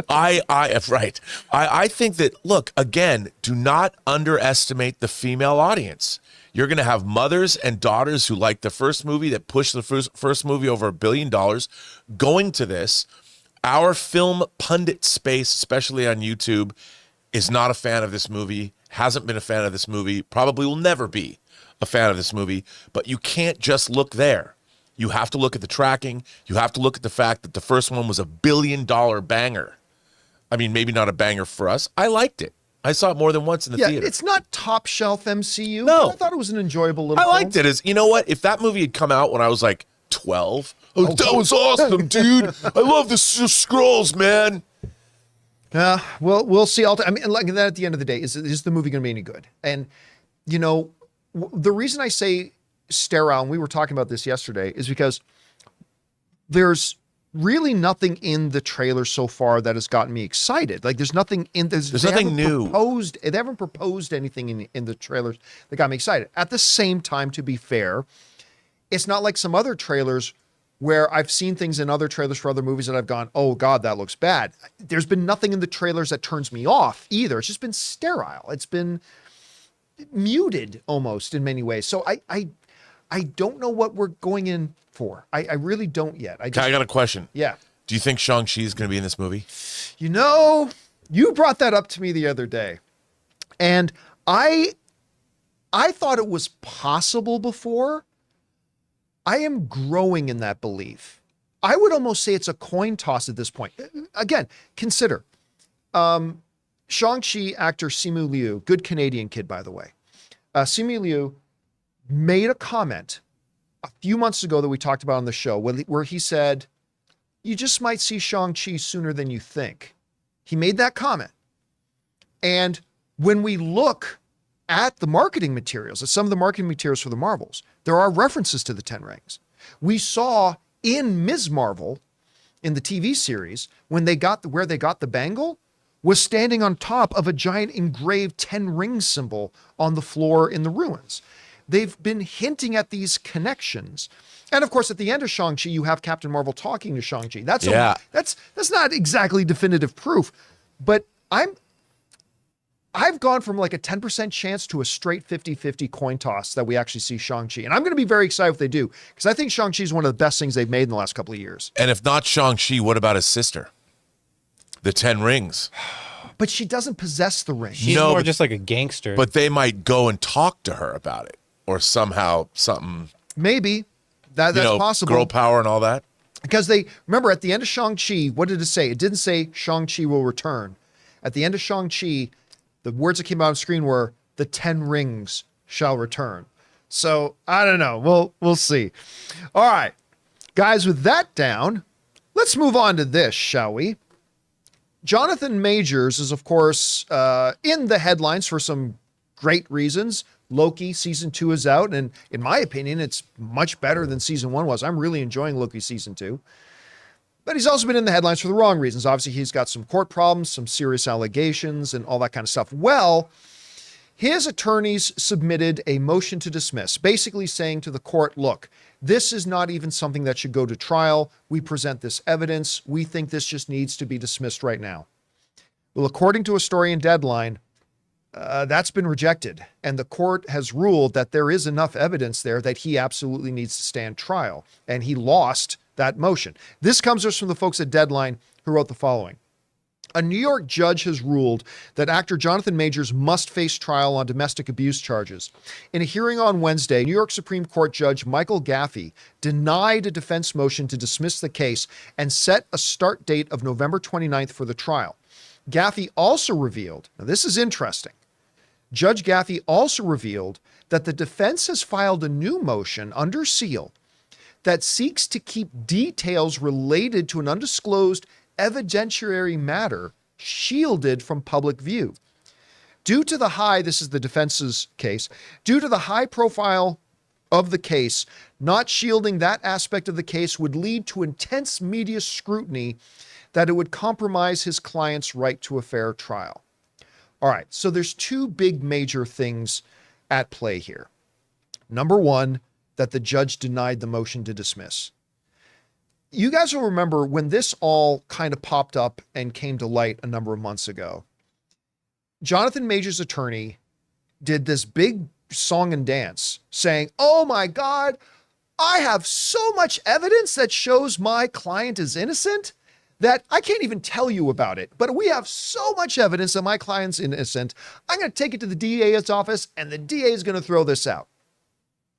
D: I think that, look, again, do not underestimate the female audience. You're going to have mothers and daughters who like the first movie, that pushed the first movie over $1 billion, going to this. Our film pundit space, especially on YouTube, is not a fan of this movie, hasn't been a fan of this movie, probably will never be a fan of this movie, but you can't just look there. You have to look at the tracking. You have to look at the fact that the first one was $1 billion banger. I mean, maybe not a banger for us. I liked it. I saw it more than once in the theater.
A: It's not top shelf MCU.
D: No.
A: But I thought it was an enjoyable little
D: I liked it. You know what? If that movie had come out when I was like 12, that was awesome, dude. I love the Skrulls, man.
A: We'll see. I mean, like that at the end of the day, is the movie going to be any good? And, you know, the reason I say sterile, and we were talking about this yesterday, is because there's really nothing in the trailer so far that has gotten me excited. Like there's nothing in there's
D: nothing new.
A: They haven't proposed anything in the trailers that got me excited. At the same time, to be fair, it's not like some other trailers where I've seen things in other trailers for other movies that I've gone, oh God, that looks bad. There's been nothing in the trailers that turns me off either. It's just been sterile. It's been muted almost in many ways. So I don't know what we're going in for. I really don't yet. I
D: got a question.
A: Yeah.
D: Do you think Shang-Chi is going to be in this movie?
A: You know, you brought that up to me the other day. And I thought it was possible before. I am growing in that belief. I would almost say it's a coin toss at this point. Again, consider Shang-Chi actor Simu Liu, good Canadian kid, by the way. Simu Liu made a comment a few months ago that we talked about on the show where he said, you just might see Shang-Chi sooner than you think. He made that comment. And when we look at the marketing materials, at some of the marketing materials for the Marvels, there are references to the Ten Rings. We saw in Ms. Marvel, in the TV series, where they got the bangle, was standing on top of a giant engraved 10 rings symbol on the floor in the ruins. They've been hinting at these connections. And of course, at the end of Shang-Chi, you have Captain Marvel talking to Shang-Chi. That's not exactly definitive proof, but I've gone from like a 10% chance to a straight 50-50 coin toss that we actually see Shang-Chi. And I'm going to be very excited if they do, because I think Shang-Chi is one of the best things they've made in the last couple of years.
D: And if not Shang-Chi, what about his sister? The 10 rings.
A: But she doesn't possess the ring.
E: She's more just like a gangster.
D: But they might go and talk to her about it, or somehow something.
A: Maybe. That's possible.
D: Girl power and all that.
A: Because remember, at the end of Shang-Chi, what did it say? It didn't say Shang-Chi will return. At the end of Shang-Chi, the words that came out on screen were, the 10 rings shall return. So, I don't know. We'll see. All right. Guys, with that down, let's move on to this, shall we? Jonathan Majors is, of course, in the headlines for some great reasons. Loki season 2 is out, and in my opinion, it's much better than season 1 was. I'm really enjoying Loki season 2. But he's also been in the headlines for the wrong reasons. Obviously, he's got some court problems, some serious allegations, and all that kind of stuff. Well, his attorneys submitted a motion to dismiss, basically saying to the court, look, this is not even something that should go to trial. We present this evidence. We think this just needs to be dismissed right now. Well, according to a story in Deadline, that's been rejected. And the court has ruled that there is enough evidence there that he absolutely needs to stand trial. And he lost that motion. This comes to us from the folks at Deadline who wrote the following. A New York judge has ruled that actor Jonathan Majors must face trial on domestic abuse charges. In a hearing on Wednesday, New York Supreme Court Judge Michael Gaffey denied a defense motion to dismiss the case and set a start date of November 29th for the trial. Gaffey also revealed, now this is interesting, Judge Gaffey also revealed that the defense has filed a new motion under seal that seeks to keep details related to an undisclosed evidentiary matter shielded from public view. This is the defense's case, due to the high profile of the case, not shielding that aspect of the case would lead to intense media scrutiny that it would compromise his client's right to a fair trial. All right, so there's two big major things at play here. Number one, that the judge denied the motion to dismiss. You guys will remember when this all kind of popped up and came to light a number of months ago, Jonathan Majors' attorney did this big song and dance saying, oh my God, I have so much evidence that shows my client is innocent that I can't even tell you about it. But we have so much evidence that my client's innocent. I'm going to take it to the DA's office and the DA is going to throw this out.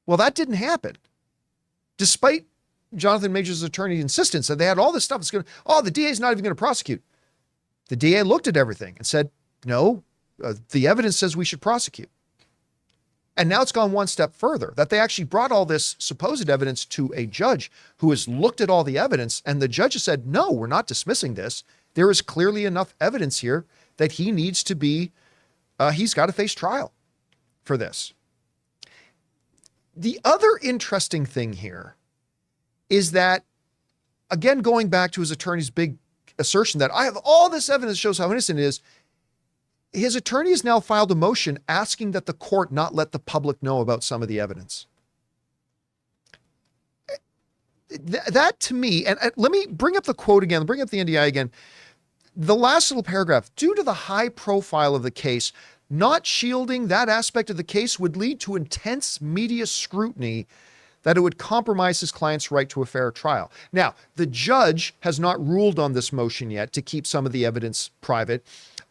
A: Well, that didn't happen. Despite Jonathan Majors' attorney's insistence that they had all this stuff that's going to, the DA is not even going to prosecute. The DA looked at everything and said, no, the evidence says we should prosecute. And now it's gone one step further, that they actually brought all this supposed evidence to a judge who has looked at all the evidence, and the judge has said, no, we're not dismissing this. There is clearly enough evidence here that he needs to be, he's got to face trial for this. The other interesting thing here is that, again, going back to his attorney's big assertion that I have all this evidence that shows how innocent he is, his attorney has now filed a motion asking that the court not let the public know about some of the evidence. That to me, and let me bring up the quote again, bring up the NDI again. The last little paragraph, due to the high profile of the case, not shielding that aspect of the case would lead to intense media scrutiny that it would compromise his client's right to a fair trial. Now, the judge has not ruled on this motion yet to keep some of the evidence private.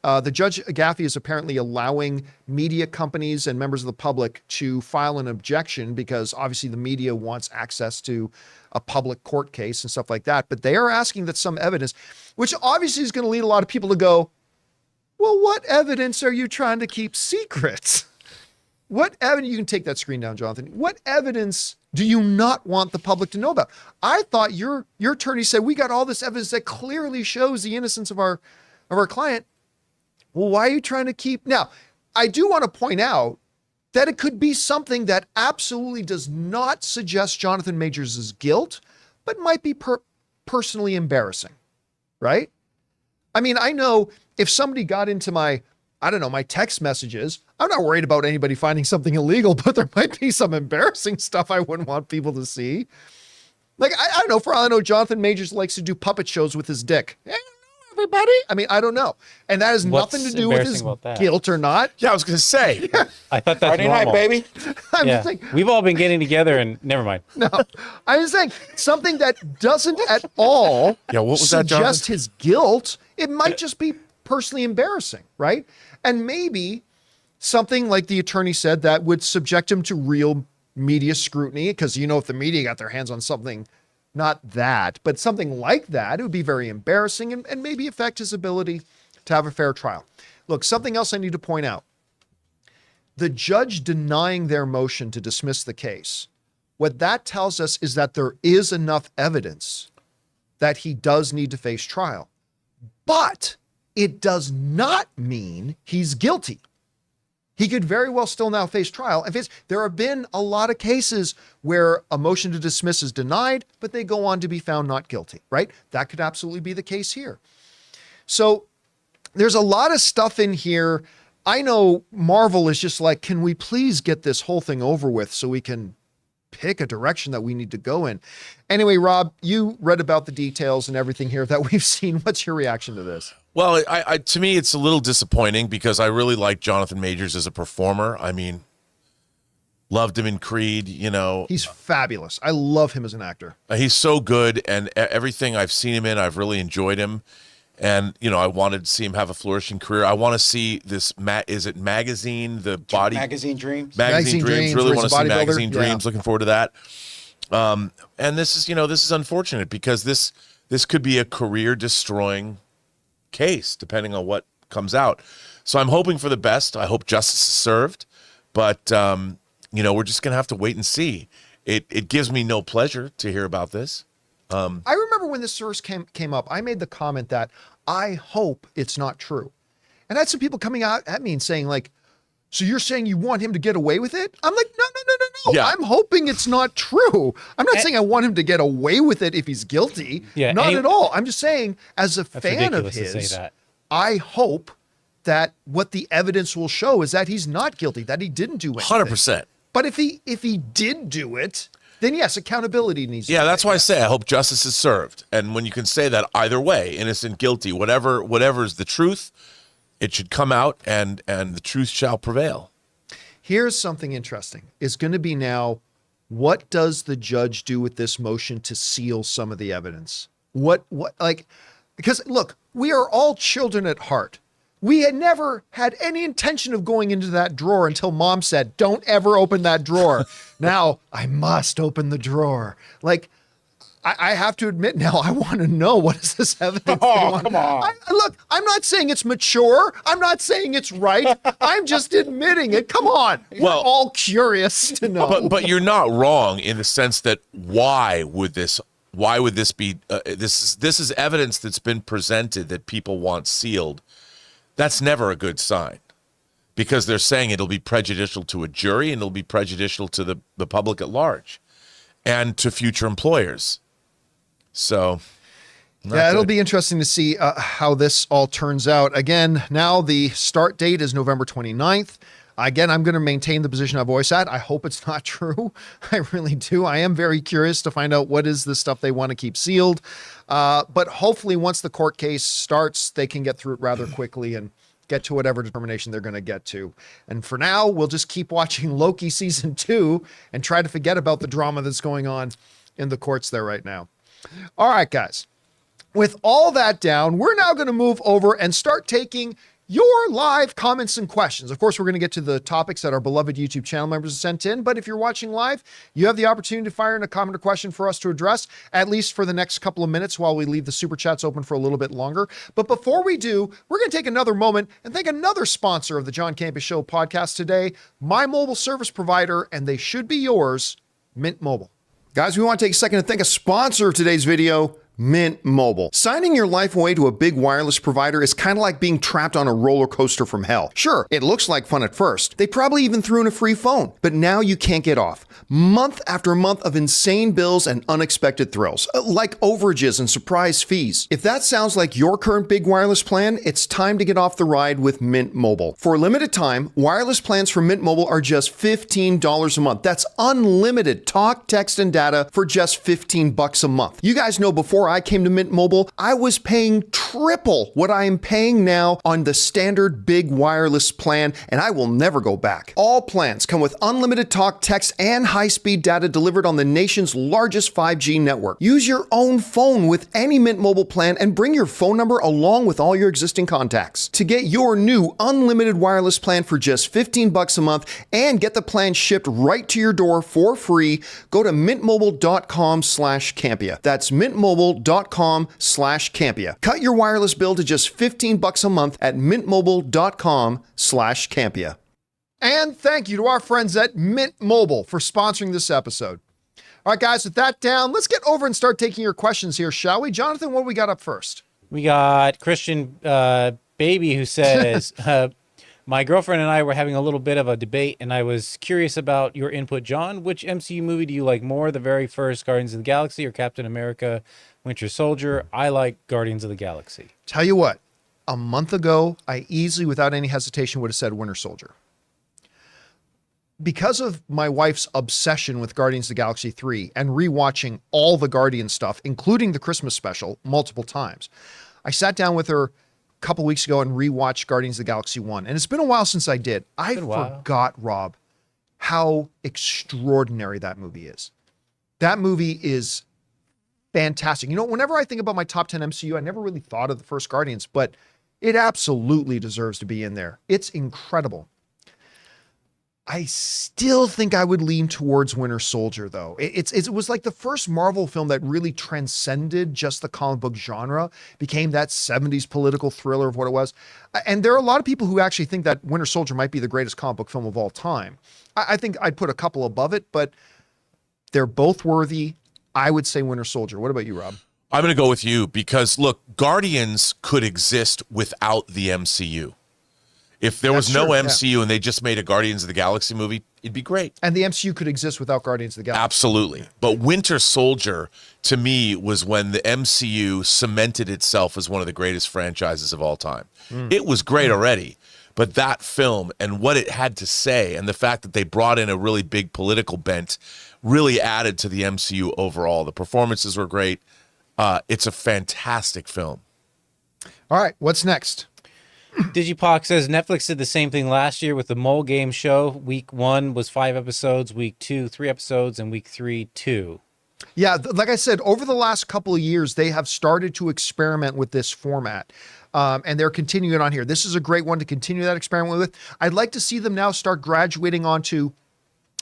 A: The Judge Gaffey is apparently allowing media companies and members of the public to file an objection because obviously the media wants access to a public court case and stuff like that. But they are asking that some evidence, which obviously is going to lead a lot of people to go, well, what evidence are you trying to keep secret? What evidence, you can take that screen down, Jonathan. What evidence do you not want the public to know about? I thought your attorney said, we got all this evidence that clearly shows the innocence of our client. Well, why are you trying to keep? Now, I do want to point out that it could be something that absolutely does not suggest Jonathan Majors' guilt, but might be personally embarrassing, right? I mean, I know if somebody got into my text messages, I'm not worried about anybody finding something illegal, but there might be some embarrassing stuff I wouldn't want people to see. Like, I don't know, for all I know, Jonathan Majors likes to do puppet shows with his dick. Everybody? I mean, I don't know. And that has nothing to do with his guilt or not.
D: Yeah, I was going to say.
A: Yeah.
E: I thought that's
B: Friday
E: normal.
B: night, baby.
A: I'm just saying,
E: We've all been getting together and never mind.
A: no, I'm just saying something that doesn't at all
D: what was that,
A: suggest
D: Jonathan?
A: his guilt. It might just be personally embarrassing, right? And maybe something like the attorney said that would subject him to real media scrutiny, because, if the media got their hands on something, not that, but something like that, it would be very embarrassing and maybe affect his ability to have a fair trial. Look, something else I need to point out. The judge denying their motion to dismiss the case, what that tells us is that there is enough evidence that he does need to face trial. But it does not mean he's guilty. He could very well still now face trial. There have been a lot of cases where a motion to dismiss is denied, but they go on to be found not guilty, right? That could absolutely be the case here. So there's a lot of stuff in here. I know Marvel is just like, can we please get this whole thing over with so we can pick a direction that we need to go in? Anyway, Rob, you read about the details and everything here that we've seen. What's your reaction to this?
D: Well, to me, it's a little disappointing because I really like Jonathan Majors as a performer. I mean, loved him in Creed,
A: He's fabulous. I love him as an actor.
D: He's so good, and everything I've seen him in, I've really enjoyed him. And, I wanted to see him have a flourishing career. I want to see this, is it Magazine, the body?
B: Magazine Dreams.
D: Magazine Dreams. Really want to see Magazine
A: Yeah.
D: Dreams. Looking forward to that. And this is unfortunate because this could be a career-destroying case, depending on what comes out. So I'm hoping for the best. I hope justice is served. But, we're just going to have to wait and see. It gives me no pleasure to hear about this.
A: I remember when this first came up, I made the comment that I hope it's not true. And I had some people coming out at me and saying like, so you're saying you want him to get away with it? I'm like, no.
D: Yeah.
A: I'm hoping it's not true. I'm not saying I want him to get away with it if he's guilty.
E: Yeah,
A: not at all. I'm just saying as a
E: That's
A: fan of
E: ridiculous to say
A: his,
E: that.
A: I hope that what the evidence will show is that he's not guilty, that he didn't do anything.
D: 100%.
A: But if he did do it, then yes, accountability needs to be
D: that's
A: taken.
D: why I say I hope justice is served. And when you can say that either way, innocent, guilty, whatever is the truth, it should come out and the truth shall prevail.
A: Here's something interesting. It's going to be now, what does the judge do with this motion to seal some of the evidence? Because look, we are all children at heart. We had never had any intention of going into that drawer until mom said, don't ever open that drawer. Now I must open the drawer. Like, I have to admit now, I want to know, what is this evidence?
B: Oh, come on.
A: Look, I'm not saying it's mature. I'm not saying it's right. I'm just admitting it. Come on. We're all curious to know.
D: But you're not wrong in the sense that why would this be, this is evidence that's been presented that people want sealed. That's never a good sign, because they're saying it'll be prejudicial to a jury and it'll be prejudicial to the public at large and to future employers. So,
A: it'll be interesting to see how this all turns out. Again, now the start date is November 29th. Again, I'm going to maintain the position I've always had. I hope it's not true. I really do. I am very curious to find out what is the stuff they want to keep sealed. But hopefully once the court case starts, they can get through it rather quickly and get to whatever determination they're going to get to. And for now, we'll just keep watching Loki season 2 and try to forget about the drama that's going on in the courts there right now. All right, guys. With all that down, we're now going to move over and start taking your live comments and questions. Of course, we're going to get to the topics that our beloved YouTube channel members have sent in, but if you're watching live, you have the opportunity to fire in a comment or question for us to address, at least for the next couple of minutes while we leave the super chats open for a little bit longer. But before we do, we're going to take another moment and thank another sponsor of the John Campea Show podcast today, my mobile service provider, and they should be yours, Mint Mobile. Guys, we want to take a second to thank a sponsor of today's video, Mint Mobile. Signing your life away to a big wireless provider is kind of like being trapped on a roller coaster from hell. Sure, it looks like fun at first. They probably even threw in a free phone, but now you can't get off. Month after month of insane bills and unexpected thrills, like overages and surprise fees. If that sounds like your current big wireless plan, it's time to get off the ride with Mint Mobile. For a limited time, wireless plans from Mint Mobile are just $15 a month. That's unlimited talk, text, and data for just $15 a month. You guys know before I came to Mint Mobile, I was paying triple what I am paying now on the standard big wireless plan, and I will never go back. All plans come with unlimited talk, text, and high-speed data delivered on the nation's largest 5G network. Use your own phone with any Mint Mobile plan and bring your phone number along with all your existing contacts. To get your new unlimited wireless plan for just $15 a month and get the plan shipped right to your door for free, go to mintmobile.com/Campea. That's mintmobile.com/Campea. Cut your wireless bill to just $15 a month at mintmobile.com/Campea. And thank you to our friends at Mint Mobile for sponsoring this episode. All right, guys, with that down, let's get over and start taking your questions here, shall we? Jonathan, what do we got up first?
E: We got Christian Baby who says, my girlfriend and I were having a little bit of a debate, and I was curious about your input, John. Which MCU movie do you like more, the very first Guardians of the Galaxy or Captain America Winter Soldier? I like Guardians of the Galaxy.
A: Tell you what, a month ago, I easily, without any hesitation, would have said Winter Soldier. Because of my wife's obsession with Guardians of the Galaxy 3 and rewatching all the Guardian stuff, including the Christmas special, multiple times, I sat down with her a couple weeks ago and rewatched Guardians of the Galaxy 1. And it's been a while since I did. I forgot, Rob, how extraordinary that movie is. That movie is fantastic. You know, whenever I think about my top 10 MCU, I never really thought of the first Guardians, but it absolutely deserves to be in there. It's incredible. I still think I would lean towards Winter Soldier, though. It was like the first Marvel film that really transcended just the comic book genre, became that 70s political thriller of what it was. And there are a lot of people who actually think that Winter Soldier might be the greatest comic book film of all time. I think I'd put a couple above it, but they're both worthy. I would say Winter Soldier. What about you, Rob?
D: I'm going to go with you because, look, Guardians could exist without the MCU. If there was
A: That's
D: no
A: true, yeah.
D: MCU and they just made a Guardians of the Galaxy movie, it'd be great.
A: And the MCU could exist without Guardians of the Galaxy.
D: Absolutely. But Winter Soldier, to me, was when the MCU cemented itself as one of the greatest franchises of all time. It was great already, but that film and what it had to say and the fact that they brought in a really big political bent really added to the MCU overall. The performances were great. It's a fantastic film.
A: All right, what's next?
E: Digipoc says Netflix did the same thing last year with the Mole Game Show. Week 1 was 5 episodes, week 2, 3 episodes, and week 3, 2.
A: Yeah, like I said, over the last couple of years, they have started to experiment with this format. And they're continuing on here. This is a great one to continue that experiment with. I'd like to see them now start graduating onto,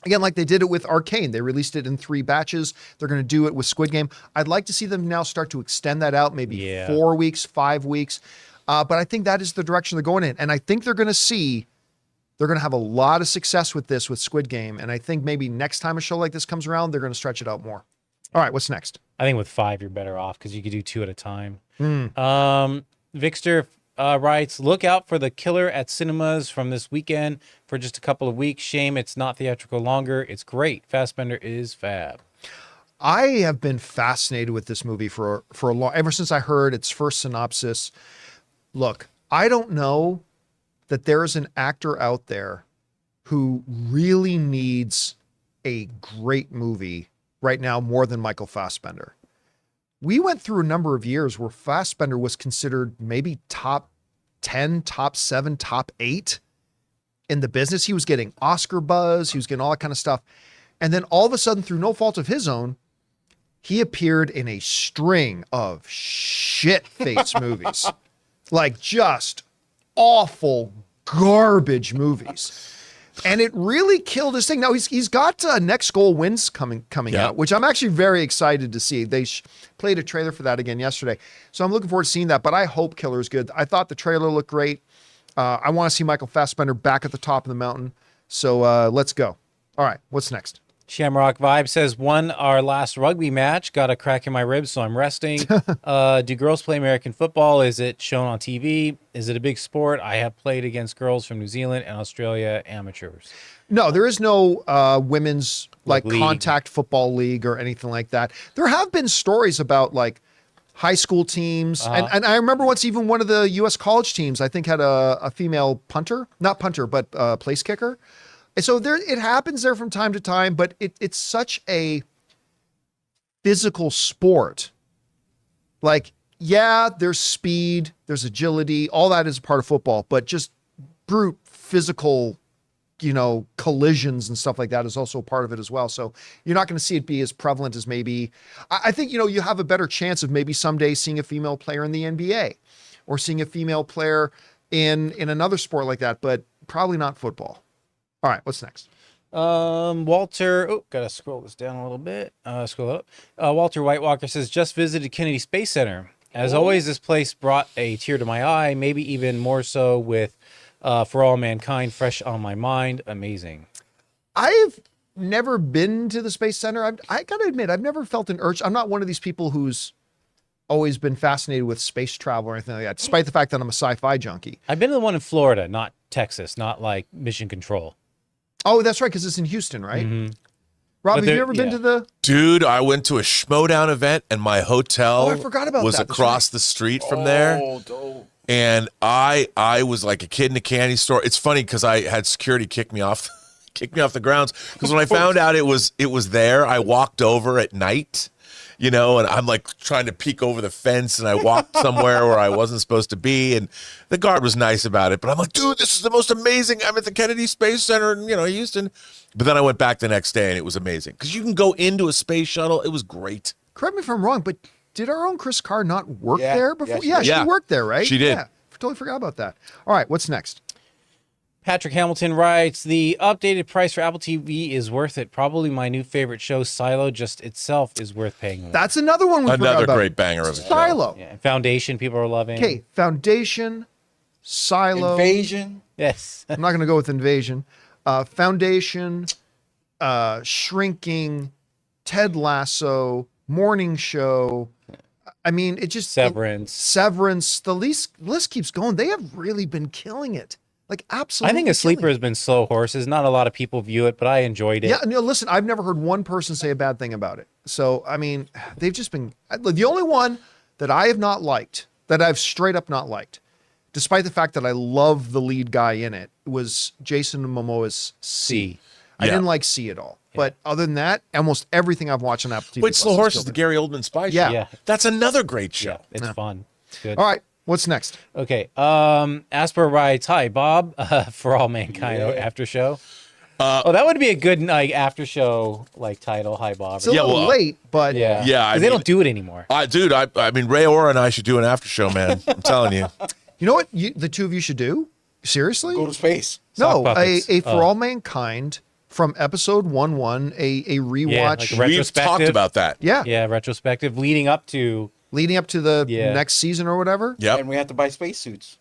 A: again, like they did it with Arcane. They released it in 3 batches. They're going to do it with Squid Game. I'd like to see them now start to extend that out, maybe 4 weeks, 5 weeks. But I think that is the direction they're going in. And I think they're going to have a lot of success with this with Squid Game. And I think maybe next time a show like this comes around, they're going to stretch it out more. All right, what's next?
E: I think with 5, you're better off because you could do 2 at a time. Vixter writes, look out for The Killer at cinemas from this weekend for just a couple of weeks. Shame it's not theatrical longer. It's great. Fassbender is fab.
A: I have been fascinated with this movie for a long, ever since I heard its first synopsis. Look, I don't know that there's an actor out there who really needs a great movie right now more than Michael Fassbender. We went through a number of years where Fassbender was considered maybe top 10, top 7, top 8 in the business. He was getting Oscar buzz. He was getting all that kind of stuff. And then all of a sudden, through no fault of his own, he appeared in a string of shit-face movies. Like just awful garbage movies. And it really killed his thing. Now he's got Next Goal Wins coming out, which I'm actually very excited to see. They played a trailer for that again yesterday. So I'm looking forward to seeing that, but I hope Killer's good. I thought the trailer looked great. I want to see Michael Fassbender back at the top of the mountain. So let's go. All right, what's next?
E: Shamrock Vibe says, won our last rugby match. Got a crack in my ribs, so I'm resting. Do girls play American football? Is it shown on TV? Is it a big sport? I have played against girls from New Zealand and Australia, amateurs.
A: No, there is no women's like
E: league.
A: contact football league or anything like that. There have been stories about like high school teams. And I remember once even one of the U.S. college teams, I think, had a female punter. Not punter, but place kicker. And so it happens there from time to time, but it's such a physical sport. Like, yeah, there's speed, there's agility, all that is a part of football, but just brute physical, collisions and stuff like that is also a part of it as well. So you're not going to see it be as prevalent as maybe, I think, you have a better chance of maybe someday seeing a female player in the NBA or seeing a female player in another sport like that, but probably not football. All right, what's next?
E: Walter, gotta scroll this down a little bit. Scroll up. Walter White Walker says, just visited Kennedy Space Center. As always, this place brought a tear to my eye, maybe even more so with For All Mankind fresh on my mind. Amazing.
A: I've never been to the Space Center. I gotta admit, I've never felt an urge. I'm not one of these people who's always been fascinated with space travel or anything like that, despite the fact that I'm a sci-fi junkie.
E: I've been to the one in Florida, not Texas, not like Mission Control.
A: Oh, that's right, because it's in Houston, right? Mm-hmm. Rob, have you ever been to the...
D: Dude, I went to a Schmodown event, and my hotel
A: I forgot about
D: was
A: that.
D: across the street from there.
B: Dope.
D: And I was like a kid in a candy store. It's funny because I had security kick me off the grounds. Because when I found out it was there, I walked over at night, and I'm like trying to peek over the fence, and I walked somewhere where I wasn't supposed to be, and the guard was nice about it. But I'm like, dude, this is the most amazing. I'm at the Kennedy Space Center in Houston. But then I went back the next day, and it was amazing because you can go into a space shuttle. It was great.
A: Correct me if I'm wrong, but did our own Chris Carr not work there before?
B: Yeah,
A: she worked there, right?
D: She did.
A: Yeah, totally forgot about that. All right, what's next?
E: Patrick Hamilton writes, the updated price for Apple TV is worth it. Probably my new favorite show, Silo, just itself is worth paying more.
A: That's another one we forgot
D: Another
A: about.
D: great banger of a show.
A: Silo.
E: Yeah, and Foundation, people are loving.
A: Okay, Foundation, Silo.
B: Invasion.
E: Yes.
A: I'm not going to go with Invasion. Foundation, Shrinking, Ted Lasso, Morning Show. I mean, it just...
E: Severance.
A: The list keeps going. They have really been killing it. Like, absolutely.
E: I think A Sleeper
A: killing
E: has been slow horses. Not a lot of people view it, but I enjoyed it.
A: Yeah, no, listen, I've never heard one person say a bad thing about it. So, I mean, they've just been the only one that I have not liked, that I've straight up not liked, despite the fact that I love the lead guy in it, was Jason Momoa's C. I
D: Yeah.
A: didn't like C at all. But other than that, almost everything I've watched on Apple TV.
D: Wait, Slow
A: Plus
D: Horses,
A: killed
D: the
A: it.
D: Gary Oldman spy show.
A: Yeah.
E: Yeah.
D: That's another great show.
E: Yeah, it's fun. It's good.
A: All right, what's next?
E: Okay. Asper writes, "Hi Bob, for all mankind after show." That would be a good like after show like title. Hi Bob.
A: It's a little late, but
E: yeah,
D: Yeah, I
E: 'Cause they
D: mean-
E: don't do it anymore.
D: Dude, I mean, Ray Ora and I should do an after show, man. I'm telling you.
A: you know what the two of you should do? Seriously?
B: Go to space.
A: No,
E: Sock puppets.
A: a For All Mankind from episode 1-1, a rewatch.
E: Yeah, like a
D: We've
E: retrospective.
D: talked about that.
A: Yeah,
E: Yeah, retrospective leading up to.
A: leading up to the
E: Yeah.
A: next season or whatever.
D: Yep.
B: And we have to buy spacesuits.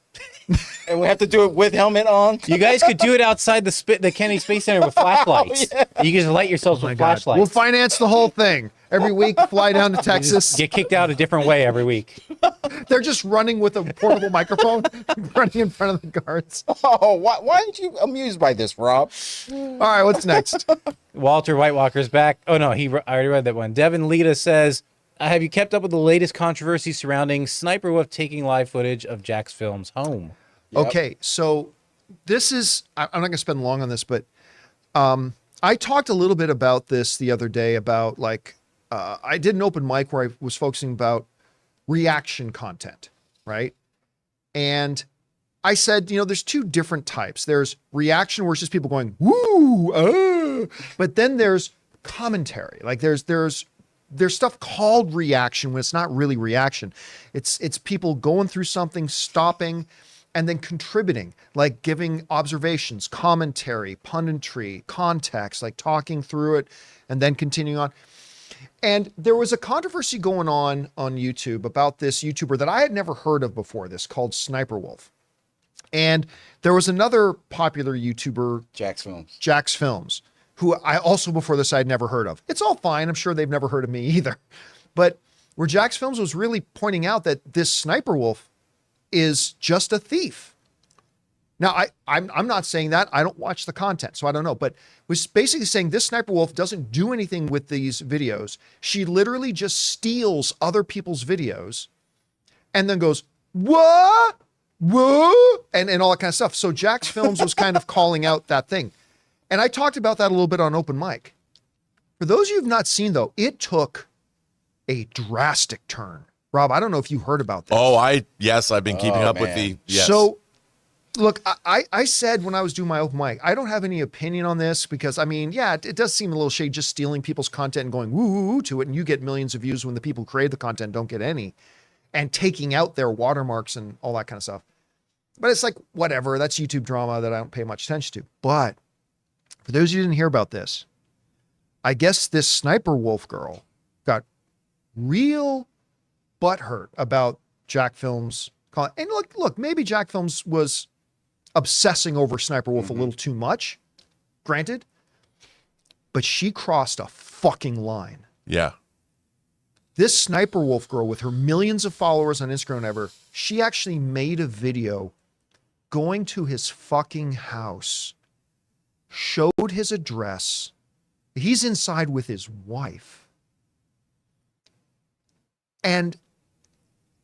B: And we have to do it with helmet on.
E: You guys could do it outside the Kennedy Space Center with flashlights. You can just light yourselves with flashlights.
A: We'll finance the whole thing. Every week, fly down to Texas.
E: Get kicked out a different way every week.
A: They're just running with a portable microphone, running in front of the guards.
B: Oh, why aren't you amused by this, Rob?
A: All right, what's next?
E: Walter White Walker's back. Oh no, I already read that one. Devin Lita says, "Have you kept up with the latest controversy surrounding Sniper Wolf taking live footage of Jack's film's home?"
A: Okay, so this is, I'm not going to spend long on this, but I talked a little bit about this the other day about like, I did an open mic where I was focusing about reaction content, right? And I said, there's two different types. There's reaction where it's just people going, woo, but then there's commentary. Like there's stuff called reaction when it's not really reaction. It's people going through something, stopping, and then contributing, like giving observations, commentary, punditry, context, like talking through it and then continuing on. And there was a controversy going on YouTube about this YouTuber that I had never heard of before, this called Sniper Wolf. And there was another popular YouTuber,
B: Jack's
A: Films, who I also before this I'd never heard of. It's all fine. I'm sure they've never heard of me either. But where Jack's Films was really pointing out that this Sniper Wolf is just a thief. Now, I'm not saying that. I don't watch the content, so I don't know. But was basically saying this Sniper Wolf doesn't do anything with these videos. She literally just steals other people's videos and then goes, what? Whoa, and all that kind of stuff. So Jack's Films was kind of calling out that thing. And I talked about that a little bit on open mic. For those of you who've not seen, though, it took a drastic turn. Rob, I don't know if you heard about this.
D: Yes, I've been keeping up with the, yes.
A: So, look, I said when I was doing my open mic, I don't have any opinion on this because, I mean, yeah, it does seem a little shady just stealing people's content and going woo, woo, woo to it, and you get millions of views when the people who create the content don't get any, and taking out their watermarks and all that kind of stuff. But it's like, whatever, that's YouTube drama that I don't pay much attention to. But for those of you who didn't hear about this, I guess this Sniper Wolf girl got real butthurt about Jack Films. And look, maybe Jack Films was obsessing over Sniper Wolf a little too much, granted, but she crossed a fucking line.
D: Yeah.
A: This Sniper Wolf girl with her millions of followers on Instagram and ever, she actually made a video going to his fucking house, showed his address. He's inside with his wife. And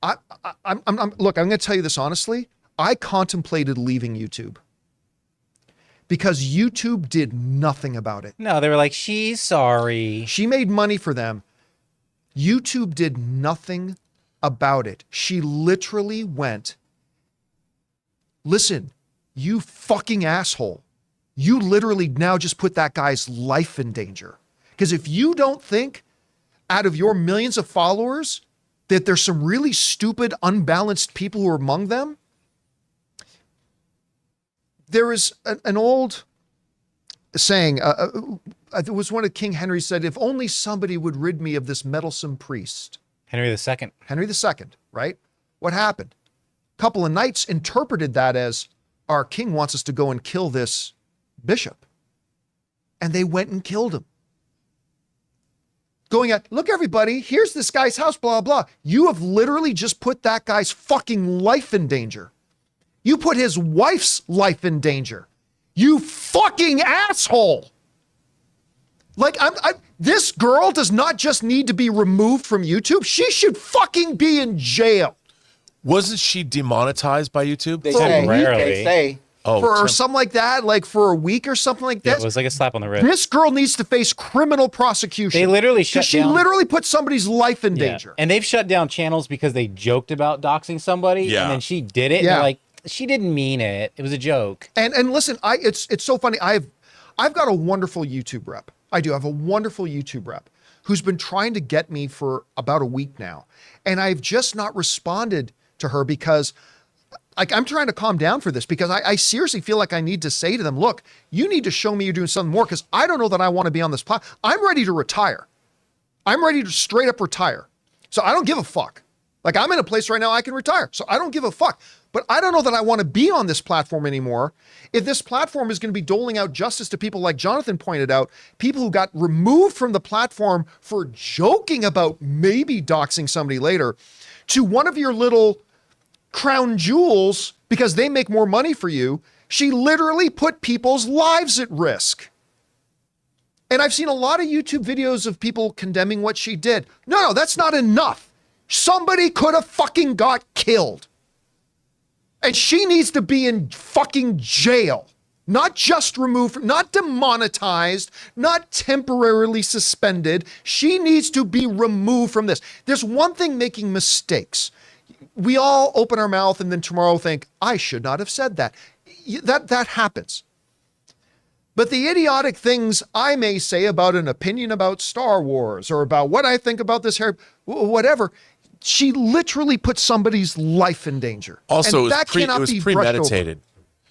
A: I'm look, I'm going to tell you this honestly. I contemplated leaving YouTube because YouTube did nothing about it.
E: No, they were like, she's sorry.
A: She made money for them. YouTube did nothing about it. She literally went, listen, you fucking asshole. You literally now just put that guy's life in danger. Because if you don't think out of your millions of followers that there's some really stupid, unbalanced people who are among them, there is an old saying, it was one of King Henry said, if only somebody would rid me of this meddlesome priest.
E: Henry II.
A: Henry II, right? What happened? A couple of knights interpreted that as our king wants us to go and kill this bishop. And they went and killed him. Going at, look, everybody, here's this guy's house, blah, blah. You have literally just put that guy's fucking life in danger. You put his wife's life in danger. You fucking asshole. Like, this girl does not just need to be removed from YouTube. She should fucking be in jail.
D: Wasn't she demonetized by YouTube?
B: They
E: Temporarily.
B: say.
A: Or something like that, like for a week or something like
E: Yeah,
A: that.
E: it was like a slap on the wrist.
A: This girl needs to face criminal prosecution.
E: They literally shut
A: Because she
E: down.
A: literally put somebody's life in
E: Yeah.
A: danger.
E: And they've shut down channels because they joked about doxing somebody,
D: Yeah.
E: and then she did it.
A: Yeah.
E: And they're like, she didn't mean it. It was a joke.
A: And listen, it's so funny. I've got a wonderful YouTube rep. I do have a wonderful YouTube rep who's been trying to get me for about a week now. And I've just not responded to her because like I'm trying to calm down for this because I seriously feel like I need to say to them, look, you need to show me you're doing something more because I don't know that I want to be on this platform. I'm ready to retire. I'm ready to straight up retire. So I don't give a fuck. Like I'm in a place right now I can retire. So I don't give a fuck. But I don't know that I want to be on this platform anymore. If this platform is going to be doling out justice to people like Jonathan pointed out, people who got removed from the platform for joking about maybe doxing somebody later, to one of your little crown jewels because they make more money for you, she literally put people's lives at risk. And I've seen a lot of YouTube videos of people condemning what she did. No, that's not enough. Somebody could have fucking got killed. And she needs to be in fucking jail. Not just removed, not demonetized, not temporarily suspended. She needs to be removed from this. There's one thing making mistakes. We all open our mouth and then tomorrow think, I should not have said that. That happens. But the idiotic things I may say about an opinion about Star Wars or about what I think about this hair, whatever, she literally put somebody's life in danger.
D: Also,
A: and
D: it was premeditated.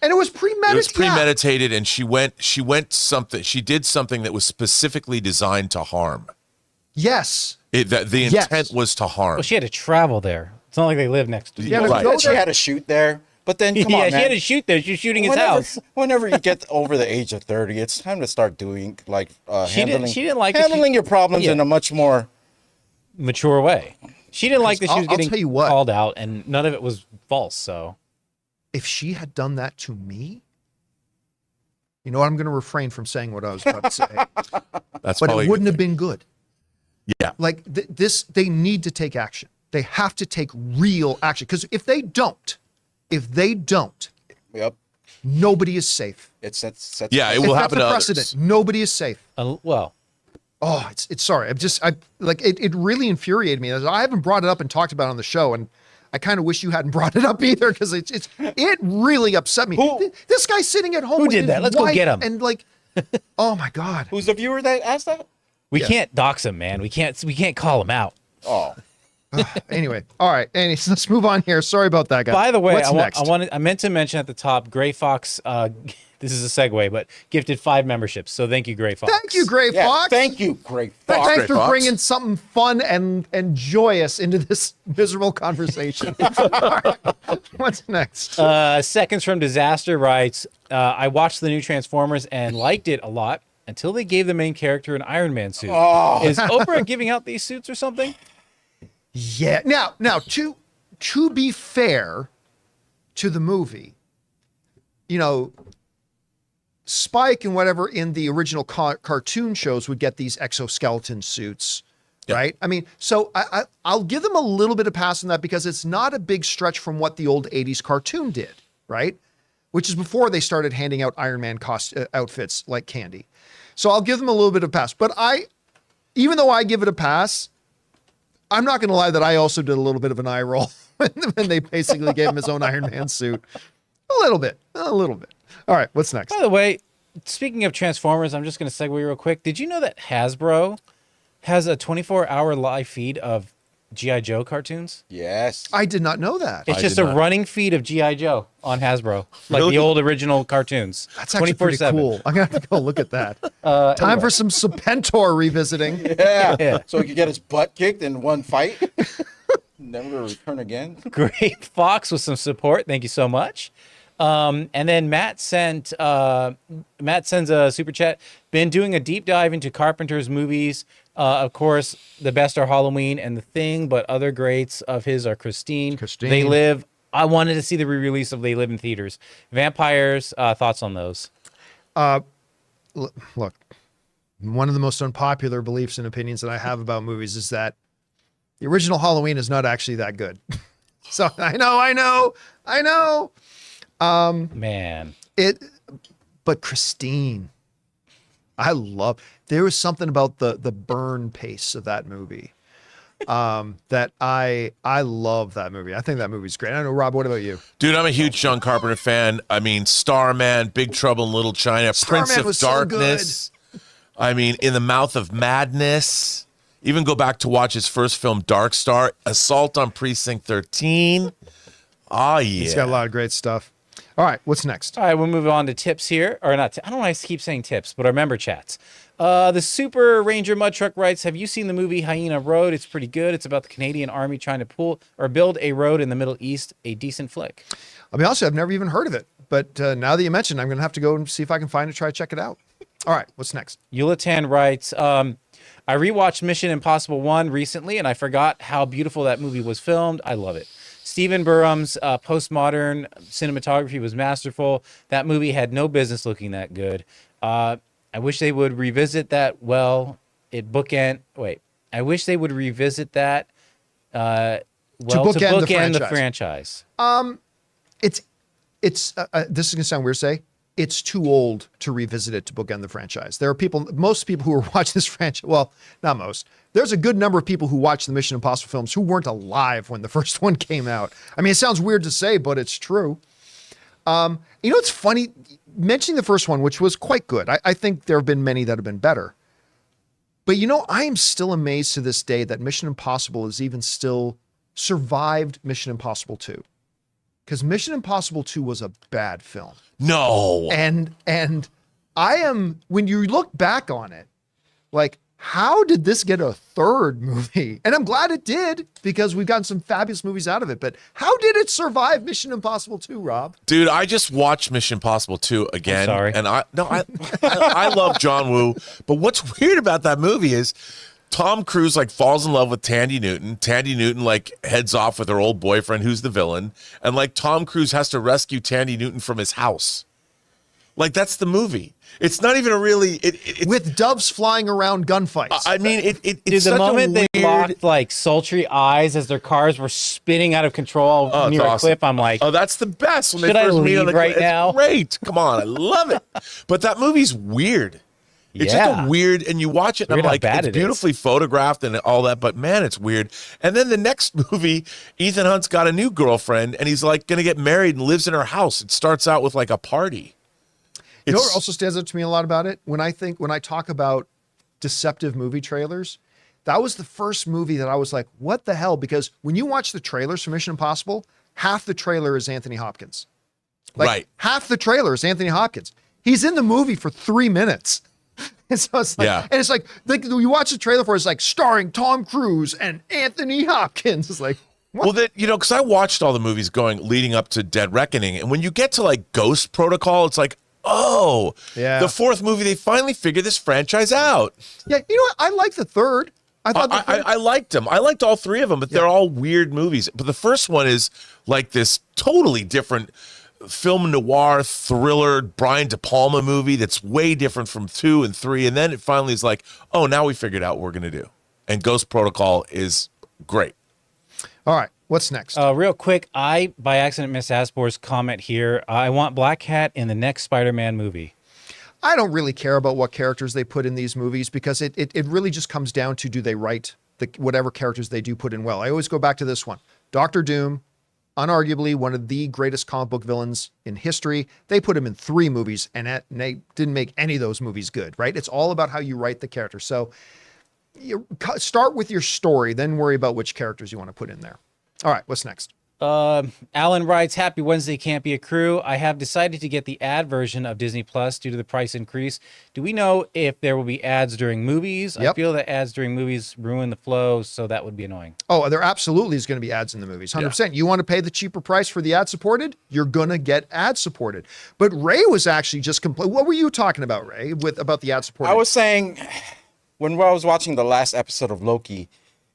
A: And it was premeditated.
D: It was premeditated, and she did something that was specifically designed to harm.
A: Yes.
D: The intent was to harm.
E: Well, she had to travel there. It's not like they live next to
A: Yeah,
E: each
A: but
E: other.
D: Right.
B: She had to shoot there. But then, come
E: Yeah,
B: on,
E: she
B: man.
E: had to shoot there. She was shooting his house.
B: Whenever you get over the age of 30, it's time to start doing like
E: She didn't like that
B: handling
E: she-
B: your problems
E: yeah.
B: in a much more.
E: Mature way. She didn't like that she was
A: I'll
E: getting
A: tell you what.
E: called out, and none of it was false. So
A: If she had done that to me, you know what? I'm going to refrain from saying what I was about to say.
D: That's
A: But
D: probably
A: it wouldn't have been good.
D: Yeah.
A: Like they need to take action. They have to take real action. Because if they don't,
B: Yep.
A: nobody is safe.
B: It sets.
D: Yeah, it
A: It
D: will
A: sets
D: happen
A: a
D: to
A: precedent.
D: others.
A: Nobody is safe.
E: well,
A: Oh, it's sorry. It really infuriated me. I haven't brought it up and talked about it on the show, and I kind of wish you hadn't brought it up either because it really upset me. This guy's sitting at home.
E: Who
A: with
E: did
A: his
E: that? Let's go
A: wife
E: get him.
A: And like, oh my god.
B: Who's the viewer that asked that?
E: we can't dox him, man. We can't call him out.
B: Oh,
A: Anyway, all right. Anyways, let's move on here. Sorry about that, guy.
E: By the way,
A: what's next?
E: I meant to mention at the top, Gray Fox. This is a segue, but gifted 5 memberships. So thank you, Gray Fox.
A: Thank you, Gray
B: yeah.
A: Fox.
B: Thank you, Great
A: Thanks
B: Fox.
D: Gray
A: for
D: Fox.
A: bringing something fun and joyous into this miserable conversation. All right. What's next?
E: Seconds from Disaster writes, I watched the new Transformers and liked it a lot until they gave the main character an Iron Man suit. Is Oprah giving out these suits or something?
A: Yeah. Now, to be fair to the movie, you know, Spike and whatever in the original cartoon shows would get these exoskeleton suits, right? I mean, so I'll give them a little bit of pass on that because it's not a big stretch from what the old 80s cartoon did, right? Which is before they started handing out Iron Man outfits like candy. So I'll give them a little bit of pass. But even though I give it a pass, I'm not going to lie that I also did a little bit of an eye roll when they basically gave him his own Iron Man suit. A little bit. All right, what's next?
E: By the way, speaking of Transformers, I'm just going to segue real quick. Did you know that Hasbro has a 24-hour live feed of G.I. Joe cartoons?
B: Yes.
A: I did not know that.
E: It's
D: I
E: just
D: did
E: a
D: not.
E: running feed of G.I. Joe on Hasbro, like
D: Really?
E: the old original cartoons.
A: That's actually pretty
E: 24/7.
A: cool. I'm going to have to go look at that. Time for some Serpentor revisiting.
B: Yeah.
E: Yeah.
B: So he could get his butt kicked in one fight. Never to return again.
E: Great Fox with some support. Thank you so much. And then Matt sends a super chat. Been doing a deep dive into Carpenter's movies. Of course, the best are Halloween and The Thing, but other greats of his are Christine. They Live, I wanted to see the re-release of They Live in Theaters. Vampires, thoughts on those?
A: Look, one of the most unpopular beliefs and opinions that I have about movies is that the original Halloween is not actually that good. So I know.
E: Man.
A: But Christine, there was something about the burn pace of that movie. That I love that movie. I think that movie's great. I know, Rob, what about you?
D: Dude, I'm a huge John Carpenter fan. I mean, Starman, Big Trouble in Little China,
A: Starman
D: Prince of
A: was so
D: Darkness. I mean, In the Mouth of Madness. Even go back to watch his first film, Dark Star, Assault on Precinct 13. Oh, yeah.
A: He's got a lot of great stuff. All right, what's next?
E: All right, we'll move on to tips here. Or not, I don't know why I keep saying tips, but our member chats. The Super Ranger Mud Truck writes, have you seen the movie Hyena Road? It's pretty good. It's about the Canadian Army trying to build a road in the Middle East. A decent flick. I'll
A: be honest, I've never even heard of it. But now that you mentioned, I'm going to have to go and see if I can find it, try to check it out. All right, what's next?
E: Yulatan writes, I rewatched Mission Impossible 1 recently, and I forgot how beautiful that movie was filmed. I love it. Stephen Burham's postmodern cinematography was masterful. That movie had no business looking that good. I wish they would revisit that. I wish they would revisit that. To bookend the franchise.
A: It's this is gonna sound weird to say. It's too old to revisit it to bookend the franchise. There are most people who are watching this franchise. Well, not most. There's a good number of people who watch the Mission Impossible films who weren't alive when the first one came out. I mean, it sounds weird to say, but it's true. It's funny mentioning the first one, which was quite good. I think there have been many that have been better. But I am still amazed to this day that Mission Impossible has even still survived Mission Impossible 2. Because Mission Impossible 2 was a bad film.
D: No.
A: And when you look back on it, like, how did this get a third movie? And I'm glad it did, because we've gotten some fabulous movies out of it. But how did it survive Mission Impossible 2, Rob?
D: Dude, I just watched Mission Impossible 2 again.
E: I'm sorry.
D: And I love John Woo. But what's weird about that movie is Tom Cruise falls in love with Tandy Newton. Tandy Newton heads off with her old boyfriend, who's the villain, and Tom Cruise has to rescue Tandy Newton from his house. That's the movie. It's not even a really it's,
A: with doves flying around gunfights.
D: I mean, it's
E: Dude, the moment
D: they
E: locked sultry eyes as their cars were spinning out of control near a cliff, I'm like,
D: oh, that's the best. When
E: should
D: they
E: I
D: first meet
E: leave
D: on the
E: right
D: cliff.
E: now?
D: It's great. Come on, I love it. But that movie's weird. It's just a weird, and you watch it, and I'm like, it's beautifully photographed and all that, but man, it's weird. And then the next movie, Ethan Hunt's got a new girlfriend, and he's going to get married and lives in her house. It starts out with a party.
A: You know what also stands out to me a lot about it? When I talk about deceptive movie trailers, that was the first movie that I was like, what the hell? Because when you watch the trailers for Mission Impossible, half the trailer is Anthony Hopkins.
D: Right.
A: Half the trailer is Anthony Hopkins. He's in the movie for 3 minutes. And so it's and it's you watch the trailer for it's starring Tom Cruise and Anthony Hopkins. It's like, what?
D: Well, because I watched all the movies leading up to Dead Reckoning, and when you get to Ghost Protocol, it's the fourth movie, they finally figured this franchise out.
A: Yeah, you know what? I like the third.
D: I liked them. I liked all three of them, but they're all weird movies. But the first one is this totally different film noir thriller Brian De Palma movie that's way different from 2 and 3. And then it finally is oh, now we figured out what we're going to do. And Ghost Protocol is great.
A: All right. What's next?
E: Real quick, I, by accident, missed Asbor's comment here. I want Black Cat in the next Spider-Man movie.
A: I don't really care about what characters they put in these movies, because it really just comes down to, do they write whatever characters they do put in well. I always go back to this one. Dr. Doom, unarguably one of the greatest comic book villains in history. They put him in 3 movies, and they didn't make any of those movies good, right? It's all about how you write the character. So you start with your story, then worry about which characters you want to put in there. All right, what's next?
E: Alan writes, happy Wednesday, Campea crew. I have decided to get the ad version of Disney Plus due to the price increase. Do we know if there will be ads during movies?
A: Yep.
E: I feel that ads during movies ruin the flow, so that would be annoying.
A: Oh, there absolutely is going to be ads in the movies. 100%. Yeah. You want to pay the cheaper price for the ad supported? You're going to get ad supported. But Ray was actually just what were you talking about, Ray, about the ad supported?
B: I was saying, when I was watching the last episode of Loki,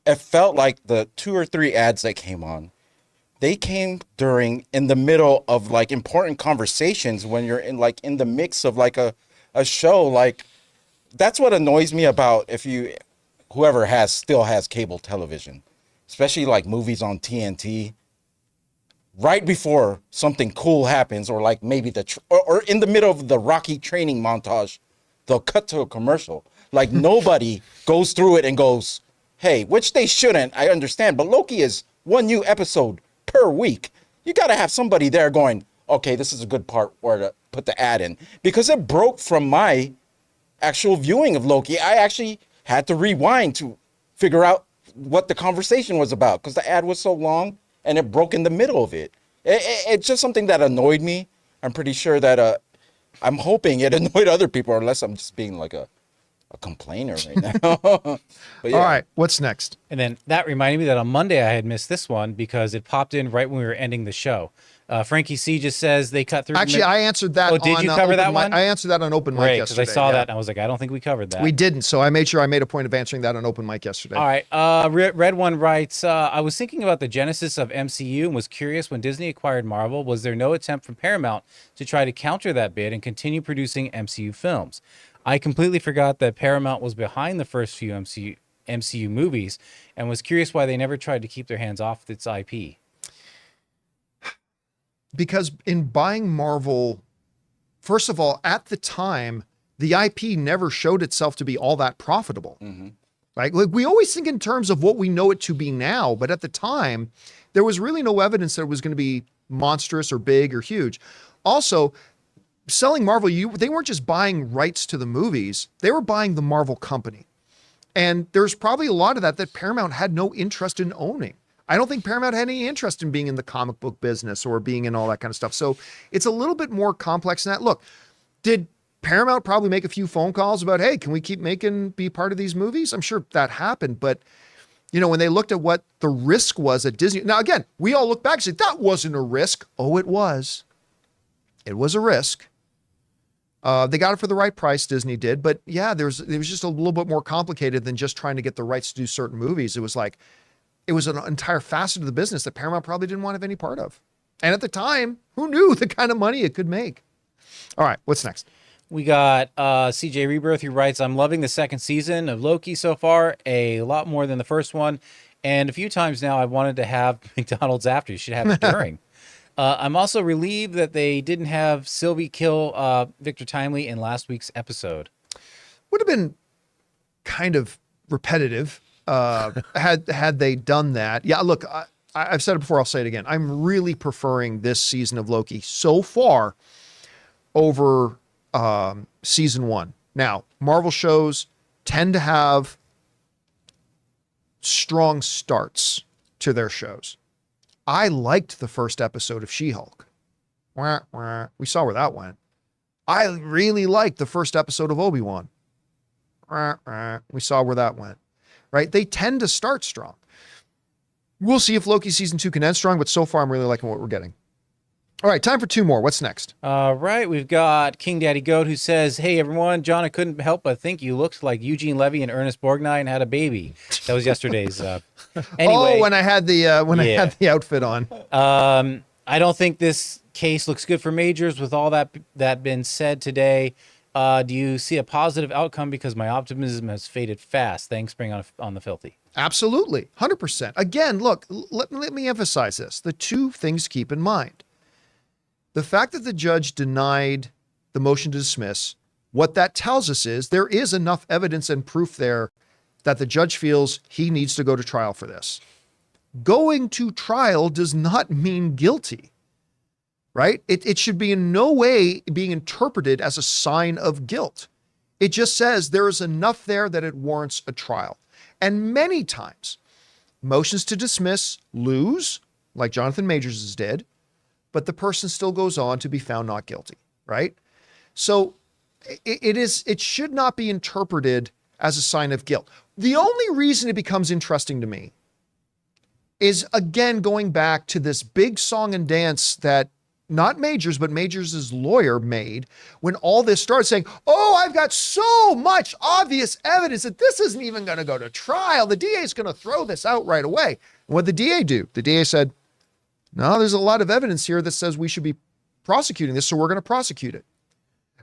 B: it felt like the 2 or 3 ads that came on they came in the middle of like important conversations when you're in the mix of like a show. Like, that's what annoys me about whoever still has cable television, especially like movies on TNT. Right before something cool happens, or like maybe or in the middle of the Rocky training montage, they'll cut to a commercial. Like, nobody goes through it and goes, hey, which they shouldn't, I understand, but Loki is one new episode per week. You got to have somebody there going, okay, this is a good part where to put the ad in, because it broke from my actual viewing of Loki. I actually had to rewind to figure out what the conversation was about, because the ad was so long and it broke in the middle of it. It's just something that annoyed me. I'm pretty sure that I'm hoping it annoyed other people, unless I'm just being like a complainer right now. But yeah.
A: All right, what's next?
E: And then that reminded me that on Monday I had missed this one because it popped in right when we were ending the show. Frankie C just says they cut through.
A: Actually, I answered that.
E: Oh, did you cover that one?
A: I answered that on open mic
E: Right,
A: yesterday.
E: because I saw that and I was like, I don't think we covered that.
A: We didn't, so I made sure I made a point of answering that on open mic yesterday.
E: All right. Red One writes, I was thinking about the genesis of MCU and was curious, when Disney acquired Marvel, was there no attempt from Paramount to try to counter that bid and continue producing MCU films? I completely forgot that Paramount was behind the first few MCU movies and was curious why they never tried to keep their hands off its IP.
A: Because in buying Marvel, first of all, at the time, the IP never showed itself to be all that profitable. Right? Like, we always think in terms of what we know it to be now, but at the time, there was really no evidence that it was going to be monstrous or big or huge. Also, selling Marvel, they weren't just buying rights to the movies, they were buying the Marvel company. And there's probably a lot of that Paramount had no interest in owning. I don't think Paramount had any interest in being in the comic book business or being in all that kind of stuff. So it's a little bit more complex than that. Look, did Paramount probably make a few phone calls about, hey, can we keep be part of these movies? I'm sure that happened. But, when they looked at what the risk was at Disney. Now, again, we all look back and say, that wasn't a risk. Oh, it was. It was a risk. They got it for the right price, Disney did. But yeah, it was just a little bit more complicated than just trying to get the rights to do certain movies. It was an entire facet of the business that Paramount probably didn't want to have any part of. And at the time, who knew the kind of money it could make? All right, what's next?
E: We got CJ Rebirth, who writes, I'm loving the second season of Loki so far, a lot more than the first one. And a few times now I've wanted to have McDonald's after. You should have it during. I'm also relieved that they didn't have Sylvie kill Victor Timely in last week's episode.
A: Would have been kind of repetitive had they done that. Yeah, look, I've said it before, I'll say it again. I'm really preferring this season of Loki so far over season one. Now, Marvel shows tend to have strong starts to their shows. I liked the first episode of She-Hulk. We saw where that went. I really liked the first episode of Obi-Wan. We saw where that went. Right? They tend to start strong. We'll see if Loki season 2 can end strong, but so far I'm really liking what we're getting. All right, time for two more. What's next?
E: Right, we've got King Daddy Goat, who says, hey, everyone, John, I couldn't help but think you looked like Eugene Levy and Ernest Borgnine had a baby. That was yesterday's. Anyway,
A: when I had the I had the outfit on.
E: I don't think this case looks good for Majors with all that been said today. Do you see a positive outcome? Because my optimism has faded fast. Thanks, Spring on the Filthy.
A: Absolutely, 100%. Again, look, let me emphasize this. The two things to keep in mind. The fact that the judge denied the motion to dismiss, what that tells us is there is enough evidence and proof there that the judge feels he needs to go to trial for this. Going to trial does not mean guilty, right? It should be in no way being interpreted as a sign of guilt. It just says there is enough there that it warrants a trial. And many times, motions to dismiss lose, like Jonathan Majors did, but the person still goes on to be found not guilty, right? So it should not be interpreted as a sign of guilt. The only reason it becomes interesting to me is, again, going back to this big song and dance that not Majors, but Majors' lawyer made when all this started, saying, oh, I've got so much obvious evidence that this isn't even going to go to trial. The DA is going to throw this out right away. And what did the DA do? The DA said, No, there's a lot of evidence here that says we should be prosecuting this, so we're going to prosecute it.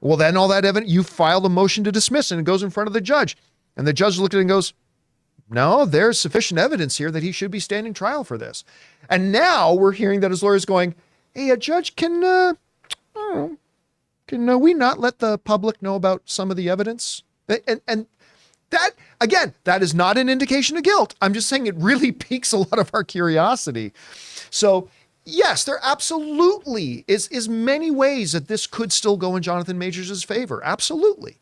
A: Well, then all that evidence, you filed a motion to dismiss and it goes in front of the judge. And the judge looked at it and goes, no, there's sufficient evidence here that he should be standing trial for this. And now we're hearing that his lawyer's going, hey, a judge, can we not let the public know about some of the evidence? And that, again, that is not an indication of guilt. I'm just saying it really piques a lot of our curiosity. So yes, there absolutely is many ways that this could still go in Jonathan Majors' favor. Absolutely.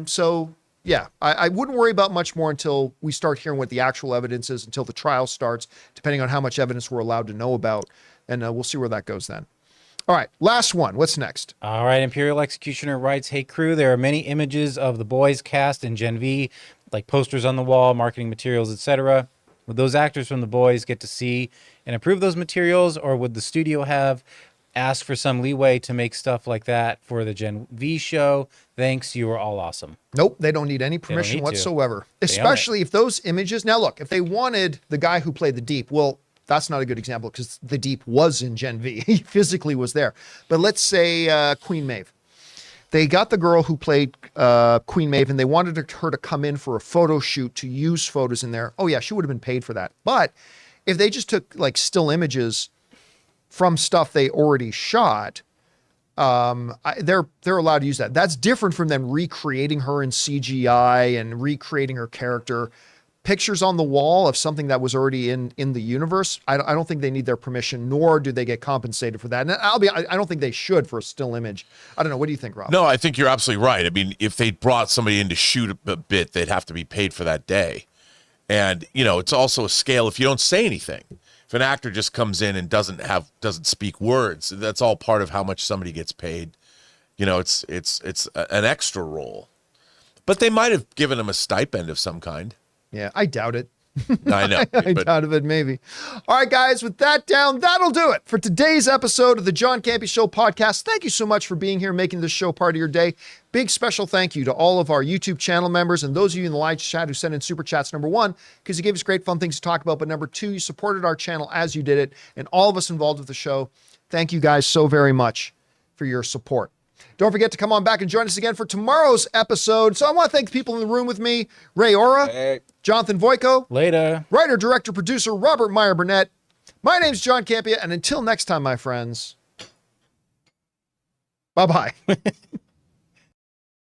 A: So yeah, I wouldn't worry about much more until we start hearing what the actual evidence is, until the trial starts, depending on how much evidence we're allowed to know about. And we'll see where that goes then. All right, last one. What's next?
E: All right, Imperial Executioner writes, hey crew, there are many images of the boys cast in Gen V, like posters on the wall, marketing materials, etc. Would those actors from the boys get to see and approve those materials, or would the studio have asked for some leeway to make stuff like that for the Gen V show? Thanks, you are all awesome.
A: Nope, they don't need any permission whatsoever, especially if those images. Now, look, if they wanted the guy who played the Deep, well, that's not a good example because the Deep was in Gen V. He physically was there. But let's say Queen Maeve. They got the girl who played Queen Maeve and they wanted her to come in for a photo shoot to use photos in there. Oh, yeah, she would have been paid for that. But if they just took like still images from stuff they already shot, they're allowed to use that. That's different from them recreating her in CGI and recreating her character. Pictures on the wall of something that was already in the universe, I don't think they need their permission, nor do they get compensated for that. And I don't think they should for a still image. I don't know. What do you think, Rob?
D: No, I think you're absolutely right. I mean, if they brought somebody in to shoot a bit, they'd have to be paid for that day. And, you know, it's also a scale if you don't say anything. If an actor just comes in and doesn't speak words, that's all part of how much somebody gets paid. You know, it's an extra role. But they might have given him a stipend of some kind.
A: Yeah, I doubt it.
D: I know.
A: I doubt it, maybe. All right, guys, with that down, that'll do it for today's episode of the John Campea Show podcast. Thank you so much for being here, making this show part of your day. Big special thank you to all of our YouTube channel members and those of you in the live chat who sent in super chats. Number one, because you gave us great fun things to talk about. But number two, you supported our channel as you did it. And all of us involved with the show, thank you guys so very much for your support. Don't forget to come on back and join us again for tomorrow's episode. So I want to thank the people in the room with me, Ray Ora,
B: Hey.
A: Jonathan Voico,
E: Later.
A: writer, director, producer, Robert Meyer Burnett. My name's John Campea, and until next time, my friends, bye-bye.